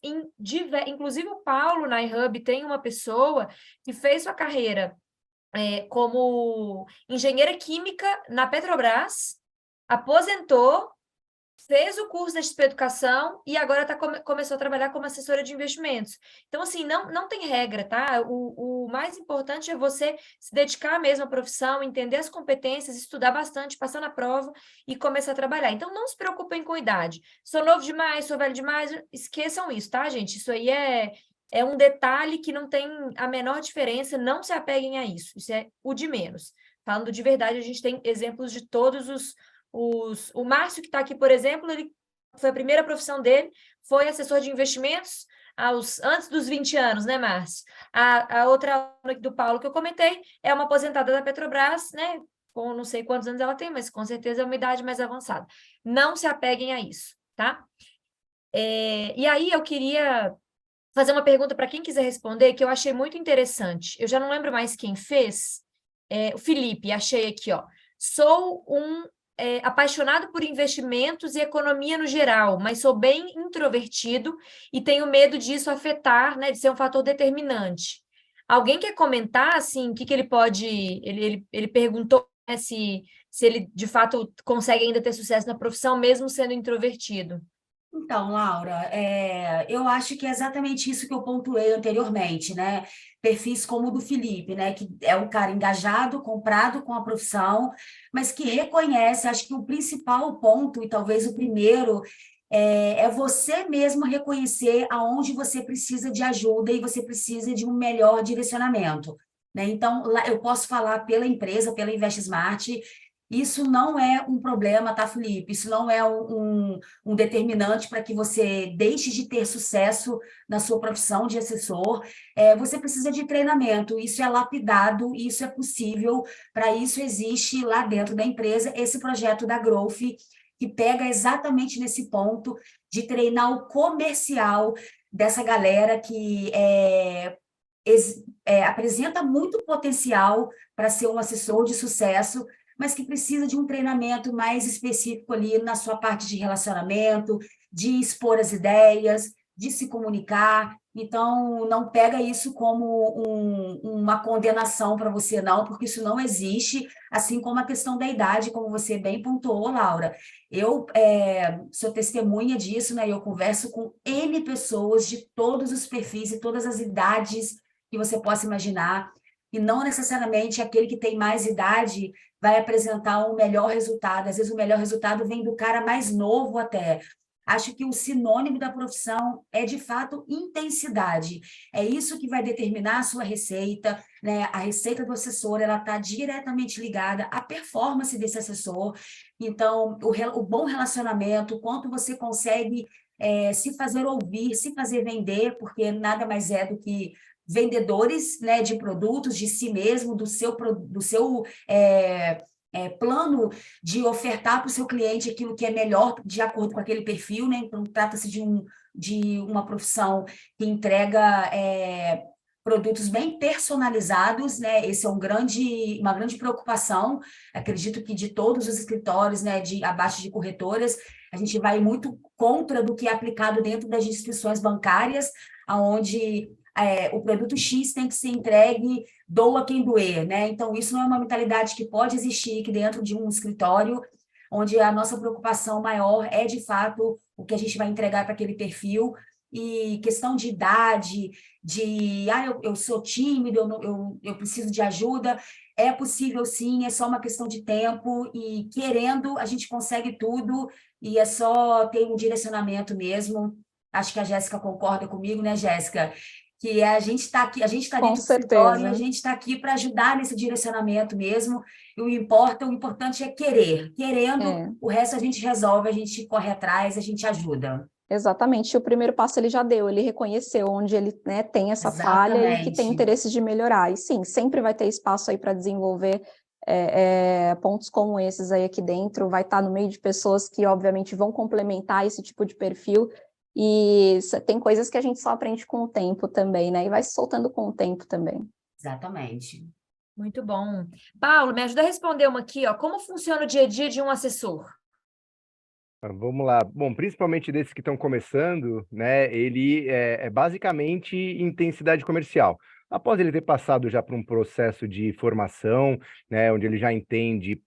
inclusive o Paulo, na iHub, tem uma pessoa que fez sua carreira como engenheira química na Petrobras, aposentou, fez o curso da XP Educação e agora começou a trabalhar como assessora de investimentos. Então, assim, não tem regra, tá? O mais importante é você se dedicar mesmo à profissão, entender as competências, estudar bastante, passar na prova e começar a trabalhar. Então, não se preocupem com idade. Sou novo demais, sou velho demais, esqueçam isso, tá, gente? Isso aí é um detalhe que não tem a menor diferença, não se apeguem a isso. Isso é o de menos. Falando de verdade, a gente tem exemplos de todos o Márcio, que está aqui, por exemplo, ele foi a primeira profissão dele, foi assessor de investimentos antes dos 20 anos, né, Márcio? A outra do Paulo que eu comentei é uma aposentada da Petrobras, né? Com não sei quantos anos ela tem, mas com certeza é uma idade mais avançada. Não se apeguem a isso, tá? E aí eu queria fazer uma pergunta para quem quiser responder, que eu achei muito interessante. Eu já não lembro mais quem fez. O Felipe, achei aqui, ó. Sou apaixonado por investimentos e economia no geral, mas sou bem introvertido e tenho medo disso afetar, né, de ser um fator determinante. Alguém quer comentar, assim, o que ele pode... Ele perguntou, né, se ele, de fato, consegue ainda ter sucesso na profissão, mesmo sendo introvertido. Então, Laura, eu acho que é exatamente isso que eu pontuei anteriormente, né? Perfis como o do Felipe, né? Que é um cara engajado, comprado com a profissão, mas que reconhece, acho que o principal ponto, e talvez o primeiro, é você mesmo reconhecer aonde você precisa de ajuda e você precisa de um melhor direcionamento, né? Então, lá eu posso falar pela empresa, pela InvestSmart, isso não é um problema, tá, Felipe? Isso não é um determinante para que você deixe de ter sucesso na sua profissão de assessor. Você precisa de treinamento, isso é lapidado, isso é possível, para isso existe lá dentro da empresa esse projeto da Growth, que pega exatamente nesse ponto de treinar o comercial dessa galera que apresenta muito potencial para ser um assessor de sucesso, mas que precisa de um treinamento mais específico ali na sua parte de relacionamento, de expor as ideias, de se comunicar. Então, não pega isso como uma condenação para você, não, porque isso não existe, assim como a questão da idade, como você bem pontuou, Laura. Eu sou testemunha disso, né? Eu converso com N pessoas de todos os perfis e todas as idades que você possa imaginar, e não necessariamente aquele que tem mais idade vai apresentar um melhor resultado. Às vezes o melhor resultado vem do cara mais novo até. Acho que o sinônimo da profissão é, de fato, intensidade. É isso que vai determinar a sua receita, né? A receita do assessor, ela está diretamente ligada à performance desse assessor. Então, o bom relacionamento, o quanto você consegue se fazer ouvir, se fazer vender, porque nada mais é do que vendedores, né, de produtos, de si mesmo, do seu plano de ofertar para o seu cliente aquilo que é melhor de acordo com aquele perfil, né? Então, trata-se de uma profissão que entrega produtos bem personalizados, né? Esse é uma grande preocupação, acredito que de todos os escritórios, né, abaixo de corretoras, a gente vai muito contra do que é aplicado dentro das instituições bancárias, onde o produto X tem que ser entregue, doa quem doer, né? Então, isso não é uma mentalidade que pode existir aqui dentro de um escritório, onde a nossa preocupação maior é, de fato, o que a gente vai entregar para aquele perfil, e questão de idade, eu sou tímido, eu preciso de ajuda, é possível sim, é só uma questão de tempo, e querendo, a gente consegue tudo, e é só ter um direcionamento mesmo. Acho que a Jéssica concorda comigo, né, Jéssica? Que a gente está aqui, a gente está dentro do escritório, a gente está aqui para ajudar nesse direcionamento mesmo, e o importante é querer. Querendo, o resto a gente resolve, a gente corre atrás, a gente ajuda. Exatamente, o primeiro passo ele já deu, ele reconheceu onde ele, né, tem essa falha e que tem interesse de melhorar, e sim, sempre vai ter espaço aí para desenvolver pontos como esses aí aqui dentro, vai estar no meio de pessoas que obviamente vão complementar esse tipo de perfil, e tem coisas que a gente só aprende com o tempo também, né, e vai se soltando com o tempo também. Exatamente. Muito bom. Paulo, me ajuda a responder uma aqui, ó, como funciona o dia a dia de um assessor? Vamos lá. Bom, principalmente desses que estão começando, né? Ele é basicamente intensidade comercial. Após ele ter passado já por um processo de formação, né? Onde ele já entende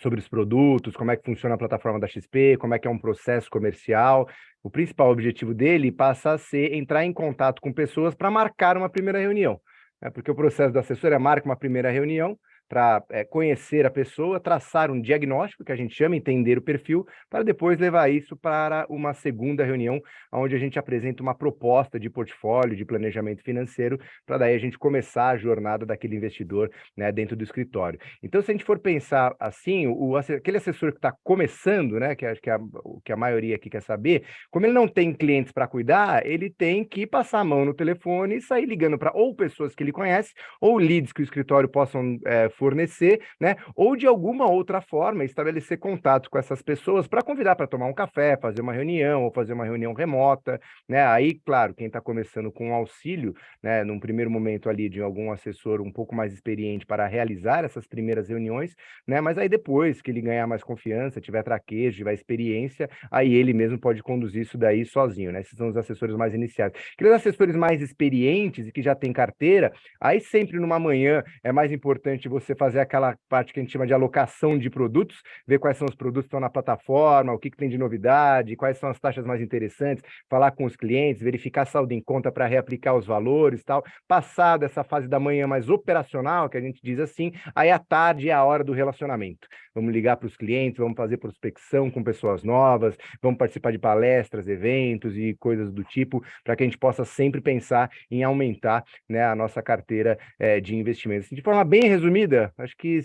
sobre os produtos, como é que funciona a plataforma da XP, como é que é um processo comercial. O principal objetivo dele passa a ser entrar em contato com pessoas para marcar uma primeira reunião, né? Porque o processo do assessor marca uma primeira reunião para conhecer a pessoa, traçar um diagnóstico, que a gente chama, entender o perfil, para depois levar isso para uma segunda reunião, onde a gente apresenta uma proposta de portfólio, de planejamento financeiro, para daí a gente começar a jornada daquele investidor, né, dentro do escritório. Então, se a gente for pensar assim, aquele assessor que está começando, né, que acho que o que a maioria aqui quer saber, como ele não tem clientes para cuidar, ele tem que passar a mão no telefone e sair ligando para ou pessoas que ele conhece, ou leads que o escritório possam fornecer, né? Ou de alguma outra forma estabelecer contato com essas pessoas para convidar para tomar um café, fazer uma reunião ou fazer uma reunião remota, né? Aí, claro, quem está começando com auxílio, né, num primeiro momento ali de algum assessor um pouco mais experiente para realizar essas primeiras reuniões, né? Mas aí depois que ele ganhar mais confiança, tiver traquejo, tiver experiência, aí ele mesmo pode conduzir isso daí sozinho, né? Esses são os assessores mais iniciados. Aqueles assessores mais experientes e que já têm carteira, aí sempre numa manhã é mais importante você você fazer aquela parte que a gente chama de alocação de produtos, ver quais são os produtos que estão na plataforma, o que tem de novidade, quais são as taxas mais interessantes, falar com os clientes, verificar saldo em conta para reaplicar os valores e tal. Passada essa fase da manhã mais operacional, que a gente diz assim, aí à tarde é a hora do relacionamento. Vamos ligar para os clientes, vamos fazer prospecção com pessoas novas, vamos participar de palestras, eventos e coisas do tipo, para que a gente possa sempre pensar em aumentar, né, a nossa carteira de investimentos. De forma bem resumida, acho que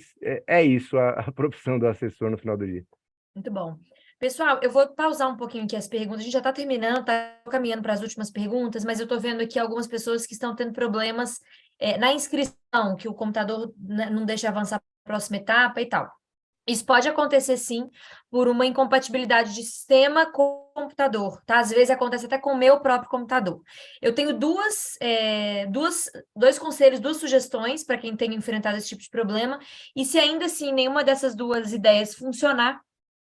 é isso a profissão do assessor no final do dia. Muito bom. Pessoal, eu vou pausar um pouquinho aqui as perguntas. A gente já está terminando, está caminhando para as últimas perguntas, mas eu estou vendo aqui algumas pessoas que estão tendo problemas na inscrição, que o computador não deixa avançar para a próxima etapa e tal. Isso pode acontecer, sim, por uma incompatibilidade de sistema com o computador, tá? Às vezes acontece até com o meu próprio computador. Eu tenho dois conselhos, duas sugestões para quem tem enfrentado esse tipo de problema, e se ainda assim nenhuma dessas duas ideias funcionar,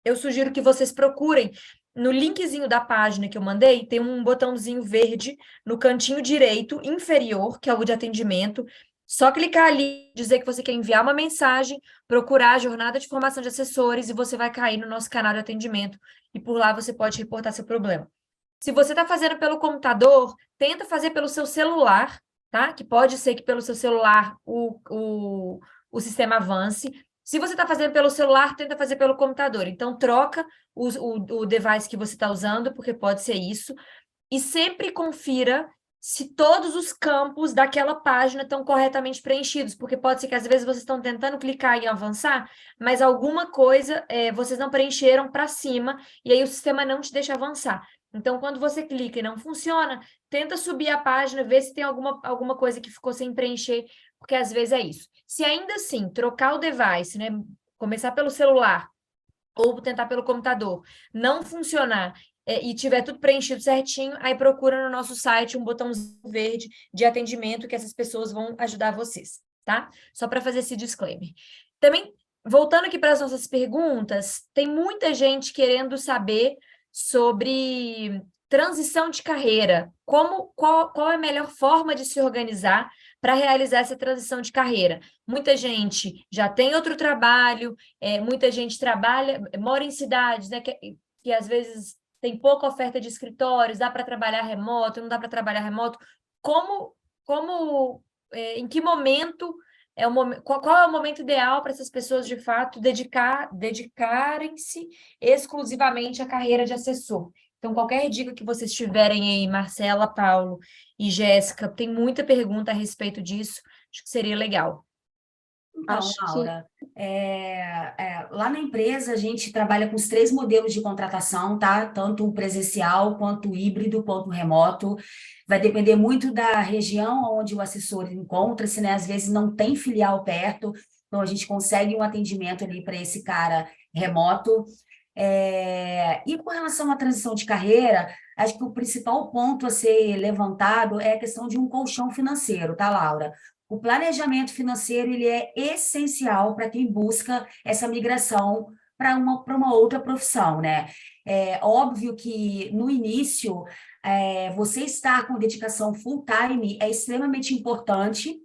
eu sugiro que vocês procurem no linkzinho da página que eu mandei, tem um botãozinho verde no cantinho direito inferior, que é o de atendimento. Só clicar ali, dizer que você quer enviar uma mensagem, procurar a jornada de formação de assessores e você vai cair no nosso canal de atendimento e por lá você pode reportar seu problema. Se você está fazendo pelo computador, tenta fazer pelo seu celular, tá? Que pode ser que pelo seu celular o sistema avance. Se você está fazendo pelo celular, tenta fazer pelo computador. Então, troca o device que você está usando, porque pode ser isso. E sempre confira se todos os campos daquela página estão corretamente preenchidos, porque pode ser que às vezes vocês estão tentando clicar em avançar, mas alguma coisa vocês não preencheram para cima, e aí o sistema não te deixa avançar. Então, quando você clica e não funciona, tenta subir a página, ver se tem alguma coisa que ficou sem preencher, porque às vezes é isso. Se ainda assim trocar o device, né, começar pelo celular ou tentar pelo computador, não funcionar e tiver tudo preenchido certinho, aí procura no nosso site um botãozinho verde de atendimento que essas pessoas vão ajudar vocês, tá? Só para fazer esse disclaimer. Também, voltando aqui para as nossas perguntas, tem muita gente querendo saber sobre transição de carreira. Qual é a melhor forma de se organizar para realizar essa transição de carreira? Muita gente já tem outro trabalho, muita gente mora em cidades, né, que às vezes tem pouca oferta de escritórios, dá para trabalhar remoto, não dá para trabalhar remoto. Em que momento qual é o momento ideal para essas pessoas, de fato, dedicarem-se exclusivamente à carreira de assessor? Então, qualquer dica que vocês tiverem aí, Marcela, Paulo e Jéssica, tem muita pergunta a respeito disso, acho que seria legal. Então, Acho que Laura, lá na empresa a gente trabalha com os 3 modelos de contratação, tá? Tanto o presencial, quanto o híbrido, quanto o remoto. Vai depender muito da região onde o assessor encontra-se, né? Às vezes não tem filial perto, então a gente consegue um atendimento ali para esse cara remoto. E com relação à transição de carreira, acho que o principal ponto a ser levantado é a questão de um colchão financeiro, tá, Laura? O planejamento financeiro ele é essencial para quem busca essa migração para uma outra profissão, né? É óbvio que no início você estar com dedicação full time é extremamente importante,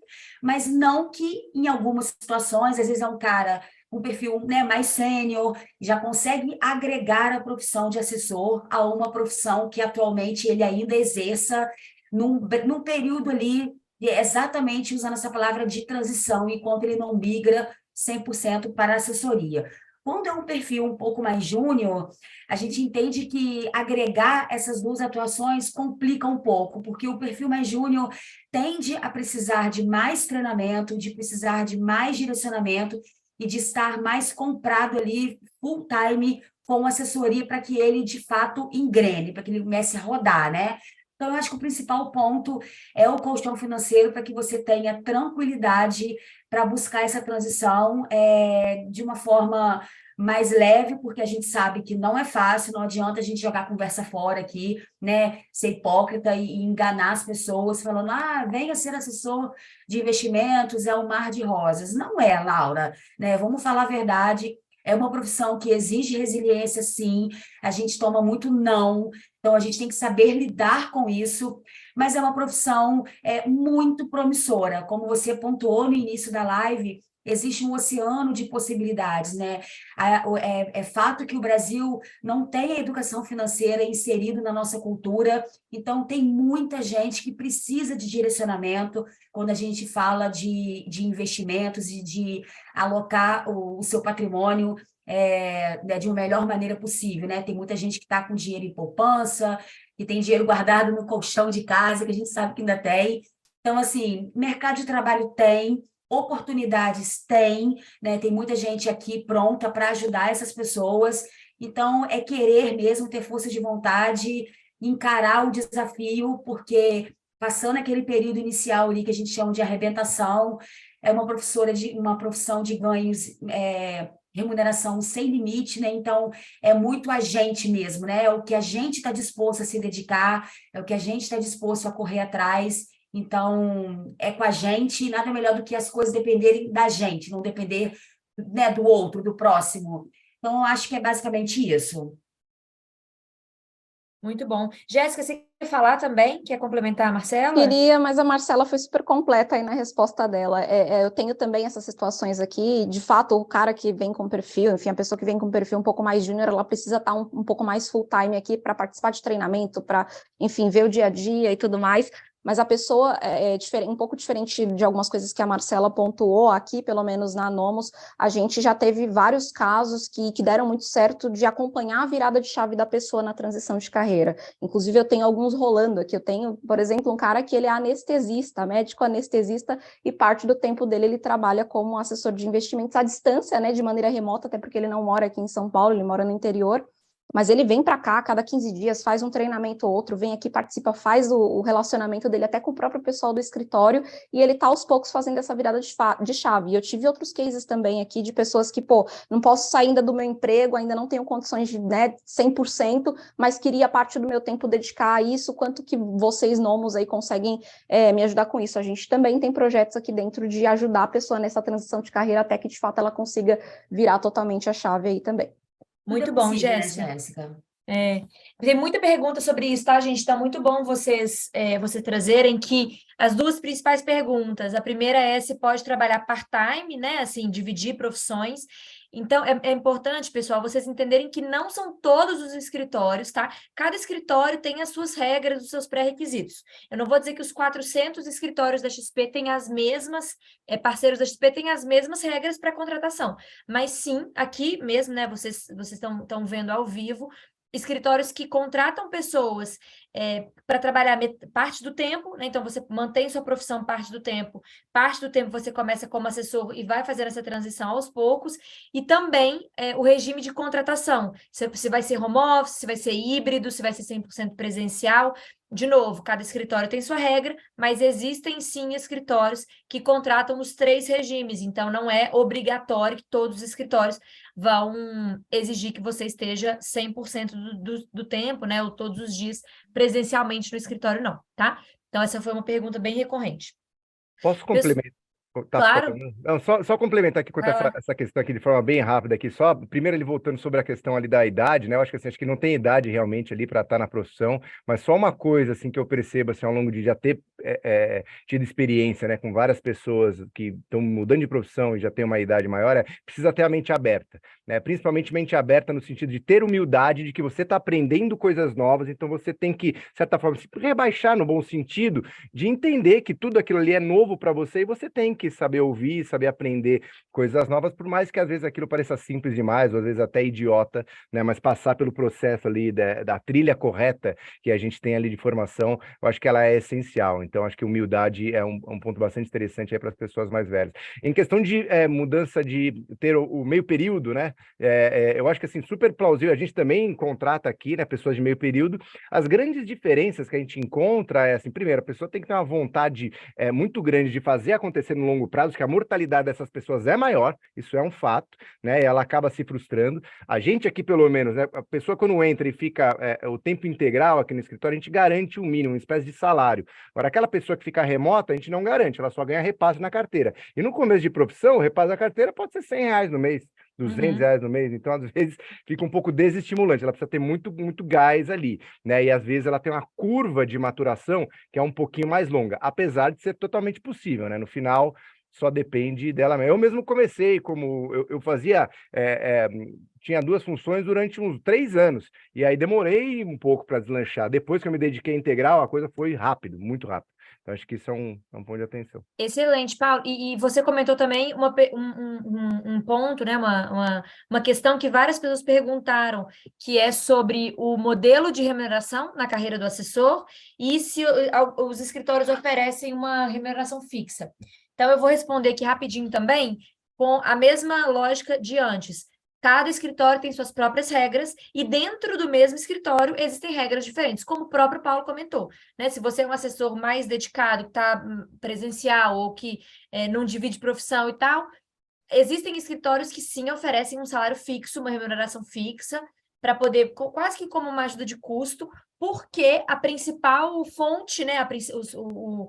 mas não que em algumas situações, às vezes é um cara com perfil, né, mais sênior, já consegue agregar a profissão de assessor a uma profissão que atualmente ele ainda exerça num período ali, exatamente usando essa palavra de transição, enquanto ele não migra 100% para a assessoria. Quando é um perfil um pouco mais júnior, a gente entende que agregar essas duas atuações complica um pouco, porque o perfil mais júnior tende a precisar de mais treinamento, de precisar de mais direcionamento e de estar mais comprado ali full time com assessoria para que ele, de fato, engrene, para que ele comece a rodar, né? Então, eu acho que o principal ponto é o colchão financeiro para que você tenha tranquilidade para buscar essa transição de uma forma mais leve, porque a gente sabe que não é fácil, não adianta a gente jogar a conversa fora aqui, né, ser hipócrita e enganar as pessoas falando, venha ser assessor de investimentos, é um mar de rosas. Não é, Laura, né? Vamos falar a verdade, é uma profissão que exige resiliência, sim, a gente toma muito não, então a gente tem que saber lidar com isso, mas é uma profissão muito promissora, como você pontuou no início da live, existe um oceano de possibilidades, né? É fato que o Brasil não tem a educação financeira inserida na nossa cultura, então tem muita gente que precisa de direcionamento quando a gente fala de investimentos e de alocar o seu patrimônio de uma melhor maneira possível, né? Tem muita gente que está com dinheiro em poupança, que tem dinheiro guardado no colchão de casa, que a gente sabe que ainda tem. Então, assim, mercado de trabalho tem, oportunidades tem, né? Tem muita gente aqui pronta para ajudar essas pessoas. Então, é querer mesmo ter força de vontade, encarar o desafio, porque passando aquele período inicial ali que a gente chama de arrebentação, é uma profissão de ganhos, remuneração sem limite, né? Então, é muito a gente mesmo, né? É o que a gente está disposto a se dedicar, é o que a gente está disposto a correr atrás. Então, é com a gente, nada melhor do que as coisas dependerem da gente, não depender, né, do outro, do próximo. Então, eu acho que é basicamente isso. Muito bom. Jéssica, você quer falar também? Quer complementar a Marcela? Queria, mas a Marcela foi super completa aí na resposta dela. Eu tenho também essas situações aqui. De fato, o cara que vem com perfil, enfim, a pessoa que vem com perfil um pouco mais júnior, ela precisa estar um pouco mais full time aqui para participar de treinamento, para, enfim, ver o dia a dia e tudo mais. Mas a pessoa um pouco diferente de algumas coisas que a Marcela pontuou aqui, pelo menos na Nomos, a gente já teve vários casos que deram muito certo de acompanhar a virada de chave da pessoa na transição de carreira. Inclusive, eu tenho alguns rolando aqui. Eu tenho, por exemplo, um cara que ele é anestesista, médico anestesista, e parte do tempo dele ele trabalha como assessor de investimentos à distância, né, de maneira remota, até porque ele não mora aqui em São Paulo, ele mora no interior. Mas ele vem para cá a cada 15 dias, faz um treinamento ou outro, vem aqui, participa, faz o relacionamento dele até com o próprio pessoal do escritório, e ele está aos poucos fazendo essa virada de chave. E eu tive outros cases também aqui de pessoas que, não posso sair ainda do meu emprego, ainda não tenho condições de, 100%, mas queria parte do meu tempo dedicar a isso. Quanto que vocês, Nomos, aí conseguem me ajudar com isso? A gente também tem projetos aqui dentro de ajudar a pessoa nessa transição de carreira até que, de fato, ela consiga virar totalmente a chave aí também. Muito Tudo é bom, possível, né, Jéssica. Jéssica? Tem muita pergunta sobre isso, tá, gente? Tá muito bom vocês trazerem que as duas principais perguntas. A primeira é se pode trabalhar part-time, né? Assim, dividir profissões. Então, é importante, pessoal, vocês entenderem que não são todos os escritórios, tá? Cada escritório tem as suas regras, os seus pré-requisitos. Eu não vou dizer que os 400 escritórios da XP têm as mesmas, parceiros da XP têm as mesmas regras para contratação. Mas sim, aqui mesmo, né? Vocês estão vendo ao vivo, escritórios que contratam pessoas para trabalhar parte do tempo, né? Então você mantém sua profissão parte do tempo você começa como assessor e vai fazendo essa transição aos poucos, e também o regime de contratação, se vai ser home office, se vai ser híbrido, se vai ser 100% presencial. De novo, cada escritório tem sua regra, mas existem sim escritórios que contratam os 3 regimes, então não é obrigatório que todos os escritórios vão exigir que você esteja 100% do tempo, né, ou todos os dias presencialmente no escritório, não, tá? Então, essa foi uma pergunta bem recorrente. Posso complementar? Tá, Claro. não, só complementar aqui quanto a Vai lá. essa questão aqui de forma bem rápida aqui, só primeiro ele voltando sobre a questão ali da idade, né? Eu acho que assim, acho que não tem idade realmente ali para estar na profissão, mas só uma coisa assim que eu percebo assim ao longo de já ter tido experiência, né, com várias pessoas que estão mudando de profissão e já tem uma idade maior, precisa ter a mente aberta, né? Principalmente mente aberta no sentido de ter humildade de que você está aprendendo coisas novas, então você tem que, de certa forma, se rebaixar no bom sentido, de entender que tudo aquilo ali é novo para você e você tem que saber ouvir, saber aprender coisas novas, por mais que às vezes aquilo pareça simples demais, ou às vezes até idiota, né? Mas passar pelo processo ali da trilha correta que a gente tem ali de formação, eu acho que ela é essencial. Então, acho que humildade é um ponto bastante interessante aí para as pessoas mais velhas. Em questão de mudança de ter o meio período, né? Eu acho que assim, super plausível. A gente também contrata aqui, né, pessoas de meio período. As grandes diferenças que a gente encontra é assim, primeiro, a pessoa tem que ter uma vontade muito grande de fazer acontecer no longo prazo, que a mortalidade dessas pessoas é maior, isso é um fato, né? E ela acaba se frustrando. A gente aqui, pelo menos, né, a pessoa quando entra e fica o tempo integral aqui no escritório, a gente garante o mínimo, uma espécie de salário. Agora, aquela pessoa que fica remota, a gente não garante, ela só ganha repasse na carteira. E no começo de profissão, o repasse da carteira pode ser R$100 no mês, R$200 no mês, então às vezes fica um pouco desestimulante, ela precisa ter muito, muito gás ali, né? E às vezes ela tem uma curva de maturação que é um pouquinho mais longa, apesar de ser totalmente possível, né? No final, só depende dela mesma. Eu mesmo comecei como eu fazia, tinha 2 funções durante uns 3 anos, e aí demorei um pouco para deslanchar. Depois que eu me dediquei integral, a coisa foi rápido, muito rápido. Então, acho que isso é um ponto de atenção. Excelente, Paulo. E você comentou também um ponto, né? Uma questão que várias pessoas perguntaram, que é sobre o modelo de remuneração na carreira do assessor e se os escritórios oferecem uma remuneração fixa. Então, eu vou responder aqui rapidinho também, com a mesma lógica de antes. Cada escritório tem suas próprias regras, e dentro do mesmo escritório existem regras diferentes, como o próprio Paulo comentou, né? Se você é um assessor mais dedicado, que está presencial ou que não divide profissão e tal, existem escritórios que sim oferecem um salário fixo, uma remuneração fixa, para poder, quase que como uma ajuda de custo, porque a principal fonte, né? A principal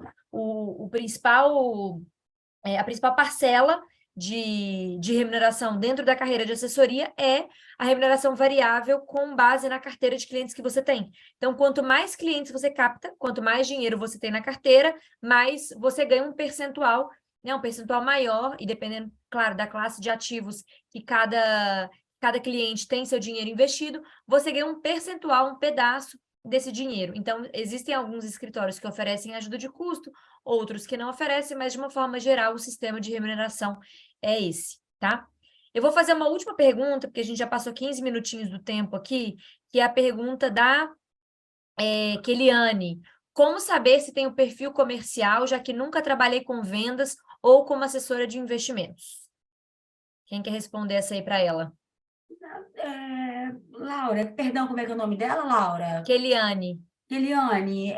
parcela de remuneração dentro da carreira de assessoria é a remuneração variável com base na carteira de clientes que você tem. Então, quanto mais clientes você capta, quanto mais dinheiro você tem na carteira, mais você ganha um percentual, né, um percentual maior, e dependendo, claro, da classe de ativos que cada cliente tem seu dinheiro investido, você ganha um percentual, um pedaço desse dinheiro. Então, existem alguns escritórios que oferecem ajuda de custo, outros que não oferecem, mas de uma forma geral, o sistema de remuneração é esse, tá? Eu vou fazer uma última pergunta, porque a gente já passou 15 minutinhos do tempo aqui, que é a pergunta da Keliane. Como saber se tem o perfil comercial, já que nunca trabalhei com vendas ou como assessora de investimentos? Quem quer responder essa aí para ela? Laura, perdão, como é que é o nome dela, Laura? Keliane. Eliane,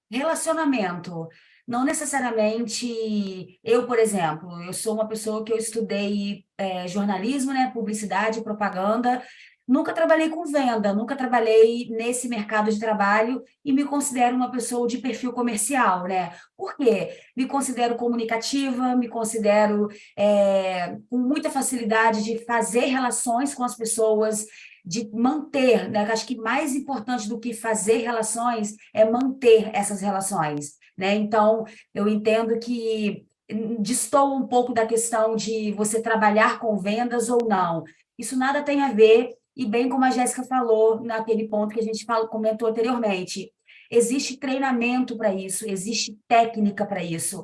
relacionamento. Não necessariamente eu, por exemplo, eu sou uma pessoa que eu estudei jornalismo, né, publicidade, propaganda. Nunca trabalhei com venda, nunca trabalhei nesse mercado de trabalho e me considero uma pessoa de perfil comercial, né? Por quê? Me considero comunicativa, me considero com muita facilidade de fazer relações com as pessoas, de manter, né? Acho que mais importante do que fazer relações é manter essas relações, né? Então, eu entendo que destoa um pouco da questão de você trabalhar com vendas ou não. Isso nada tem a ver, e bem como a Jéssica falou naquele ponto que a gente comentou anteriormente, existe treinamento para isso, existe técnica para isso,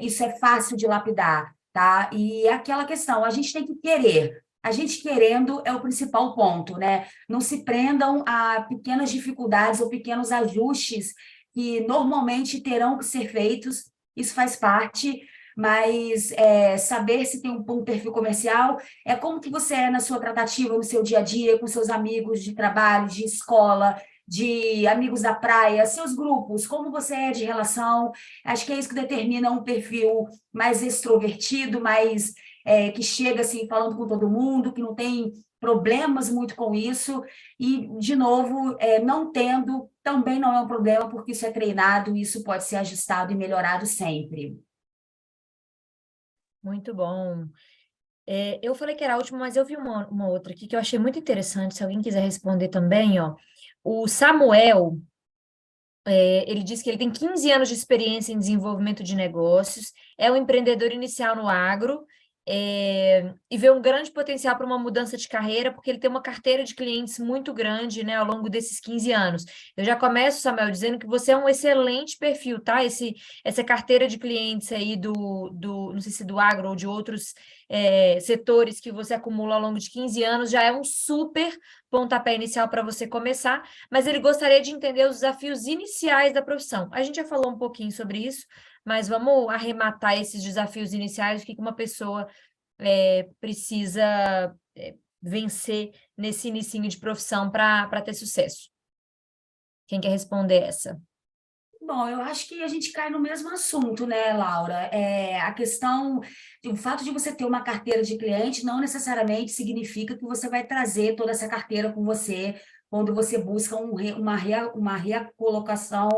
isso é fácil de lapidar, tá? E é aquela questão, a gente tem que querer. A gente querendo é o principal ponto, né? Não se prendam a pequenas dificuldades ou pequenos ajustes que normalmente terão que ser feitos, isso faz parte, mas saber se tem um perfil comercial é como que você é na sua tratativa, no seu dia a dia, com seus amigos de trabalho, de escola, de amigos da praia, seus grupos, como você é de relação. Acho que é isso que determina um perfil mais extrovertido, mais que chega assim falando com todo mundo, que não tem problemas muito com isso, e, de novo, não tendo, também não é um problema, porque isso é treinado, e isso pode ser ajustado e melhorado sempre. Muito bom. Eu falei que era a última, mas eu vi uma outra aqui que eu achei muito interessante, se alguém quiser responder também, ó. O Samuel, ele diz que ele tem 15 anos de experiência em desenvolvimento de negócios, é um empreendedor inicial no agro, e vê um grande potencial para uma mudança de carreira, porque ele tem uma carteira de clientes muito grande, né, ao longo desses 15 anos. Eu já começo, Samuel, dizendo que você é um excelente perfil, tá? Essa carteira de clientes aí não sei se do agro ou de outros setores que você acumula ao longo de 15 anos, já é um super pontapé inicial para você começar, mas ele gostaria de entender os desafios iniciais da profissão. A gente já falou um pouquinho sobre isso, mas vamos arrematar esses desafios iniciais, o que uma pessoa precisa vencer nesse inicinho de profissão para ter sucesso. Quem quer responder essa? Bom, eu acho que a gente cai no mesmo assunto, né, Laura? A questão, o fato de você ter uma carteira de cliente não necessariamente significa que você vai trazer toda essa carteira com você quando você busca uma recolocação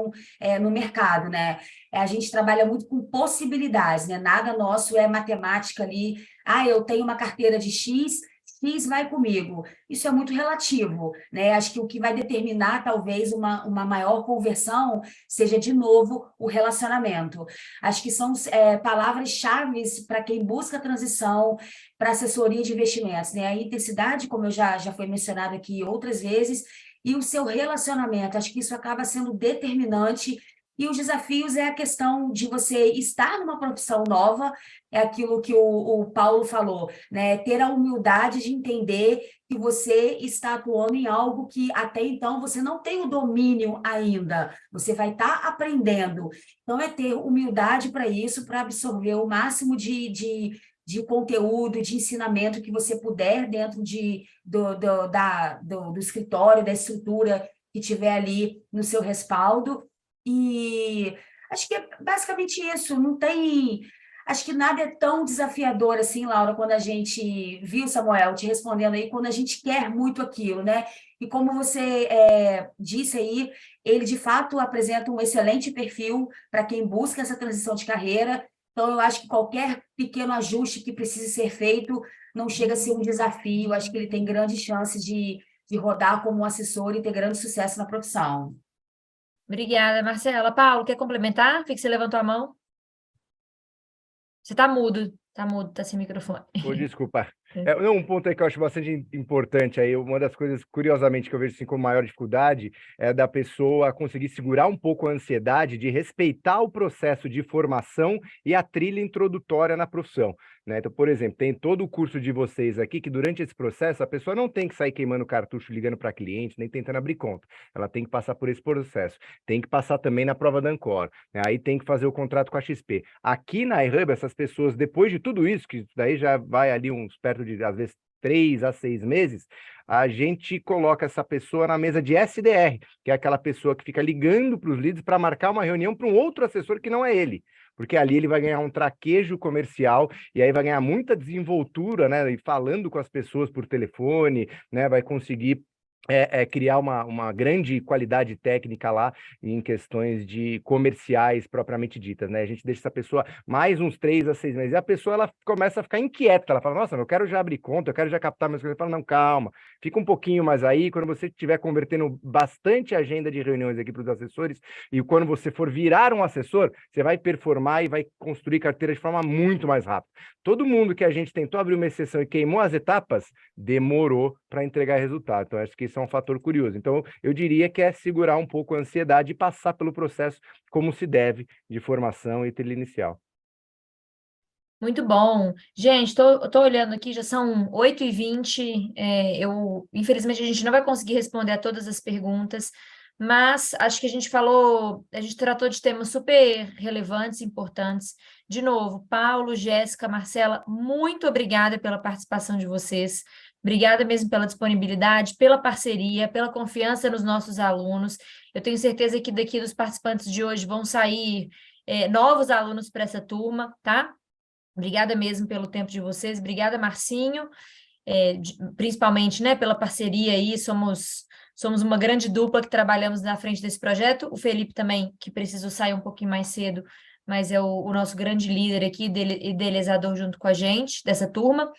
no mercado, né? A gente trabalha muito com possibilidades, né? Nada nosso é matemática ali. Eu tenho uma carteira de X X vai comigo. Isso é muito relativo, né? Acho que o que vai determinar, talvez, uma maior conversão seja, de novo, o relacionamento. Acho que são palavras-chave para quem busca transição para assessoria de investimentos, né? A intensidade, como eu já foi mencionado aqui outras vezes, e o seu relacionamento. Acho que isso acaba sendo determinante. E os desafios é a questão de você estar numa profissão nova, é aquilo que o Paulo falou, né? Ter a humildade de entender que você está atuando em algo que até então você não tem o domínio ainda, você vai estar aprendendo. Então, é ter humildade para isso, para absorver o máximo de conteúdo, de ensinamento que você puder dentro do escritório, da estrutura que tiver ali no seu respaldo. E acho que é basicamente isso, não tem... Acho que nada é tão desafiador assim, Laura, quando a gente viu, Samuel, te respondendo aí, quando a gente quer muito aquilo, né? E como você disse aí, ele de fato apresenta um excelente perfil para quem busca essa transição de carreira. Então, eu acho que qualquer pequeno ajuste que precise ser feito não chega a ser um desafio. Acho que ele tem grandes chances de rodar como um assessor e ter grande sucesso na profissão. Obrigada, Marcela. Paulo, quer complementar? Vi que você levantou a mão. Você está mudo, está sem microfone. Desculpa. Não, um ponto aí que eu acho bastante importante aí, uma das coisas, curiosamente, que eu vejo assim, como maior dificuldade é da pessoa conseguir segurar um pouco a ansiedade de respeitar o processo de formação e a trilha introdutória na profissão, né? Então, por exemplo, tem todo o curso de vocês aqui que durante esse processo a pessoa não tem que sair queimando cartucho, ligando para cliente, nem tentando abrir conta. Ela tem que passar por esse processo. Tem que passar também na prova da Ancor, né? Aí tem que fazer o contrato com a XP. Aqui na iHub, essas pessoas, depois de tudo isso, que daí já vai ali uns perto de, às vezes, 3 a 6 meses, a gente coloca essa pessoa na mesa de SDR, que é aquela pessoa que fica ligando para os leads para marcar uma reunião para um outro assessor que não é ele, porque ali ele vai ganhar um traquejo comercial e aí vai ganhar muita desenvoltura, né, e falando com as pessoas por telefone, né, vai conseguir criar uma grande qualidade técnica lá em questões de comerciais propriamente ditas, né? A gente deixa essa pessoa mais uns 3 a 6 meses, e a pessoa ela começa a ficar inquieta, ela fala, nossa, eu quero já abrir conta, eu quero já captar minhas coisas. Fala, não, calma, fica um pouquinho mais aí, quando você estiver convertendo bastante agenda de reuniões aqui para os assessores, e quando você for virar um assessor, você vai performar e vai construir carteira de forma muito mais rápida. Todo mundo que a gente tentou abrir uma exceção e queimou as etapas, demorou para entregar resultado. Então, acho que isso é um fator curioso. Então, eu diria que é segurar um pouco a ansiedade e passar pelo processo como se deve de formação e trilha inicial. Muito bom. Gente, tô olhando aqui, já são 8h20. Infelizmente, a gente não vai conseguir responder a todas as perguntas, mas acho que a gente tratou de temas super relevantes, importantes. De novo, Paulo, Jéssica, Marcela, muito obrigada pela participação de vocês. Obrigada mesmo pela disponibilidade, pela parceria, pela confiança nos nossos alunos. Eu tenho certeza que daqui dos participantes de hoje vão sair novos alunos para essa turma, tá? Obrigada mesmo pelo tempo de vocês. Obrigada, Marcinho, principalmente, né, pela parceria aí. Somos uma grande dupla que trabalhamos na frente desse projeto. O Felipe também, que precisou sair um pouquinho mais cedo, mas é o nosso grande líder aqui, idealizador junto com a gente, dessa turma.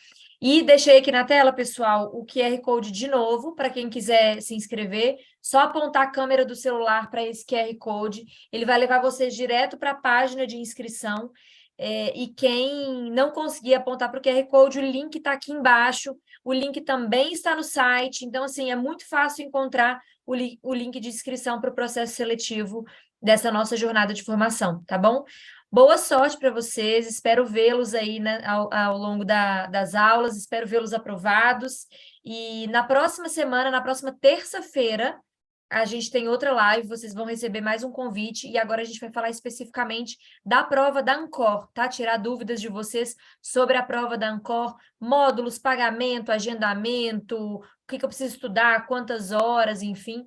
E deixei aqui na tela, pessoal, o QR Code de novo, para quem quiser se inscrever, só apontar a câmera do celular para esse QR Code, ele vai levar vocês direto para a página de inscrição. E quem não conseguir apontar para o QR Code, o link está aqui embaixo, o link também está no site, então, assim, é muito fácil encontrar o link de inscrição para o processo seletivo dessa nossa jornada de formação, tá bom? Boa sorte para vocês, espero vê-los aí, né, ao longo das aulas, espero vê-los aprovados, e na próxima semana, na próxima terça-feira, a gente tem outra live, vocês vão receber mais um convite, e agora a gente vai falar especificamente da prova da Ancor, tá? Tirar dúvidas de vocês sobre a prova da Ancor, módulos, pagamento, agendamento, o que eu preciso estudar, quantas horas, enfim,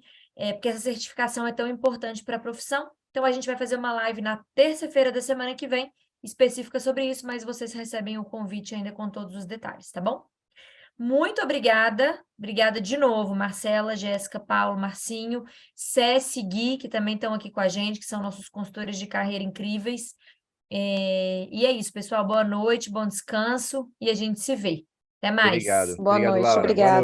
porque essa certificação é tão importante para a profissão. Então, a gente vai fazer uma live na terça-feira da semana que vem, específica sobre isso, mas vocês recebem o convite ainda com todos os detalhes, tá bom? Muito obrigada de novo, Marcela, Jéssica, Paulo, Marcinho, Céci e Gui, que também estão aqui com a gente, que são nossos consultores de carreira incríveis. E é isso, pessoal, boa noite, bom descanso, e a gente se vê. Até mais. Obrigado. Boa Obrigado, noite, Laura. Boa obrigada.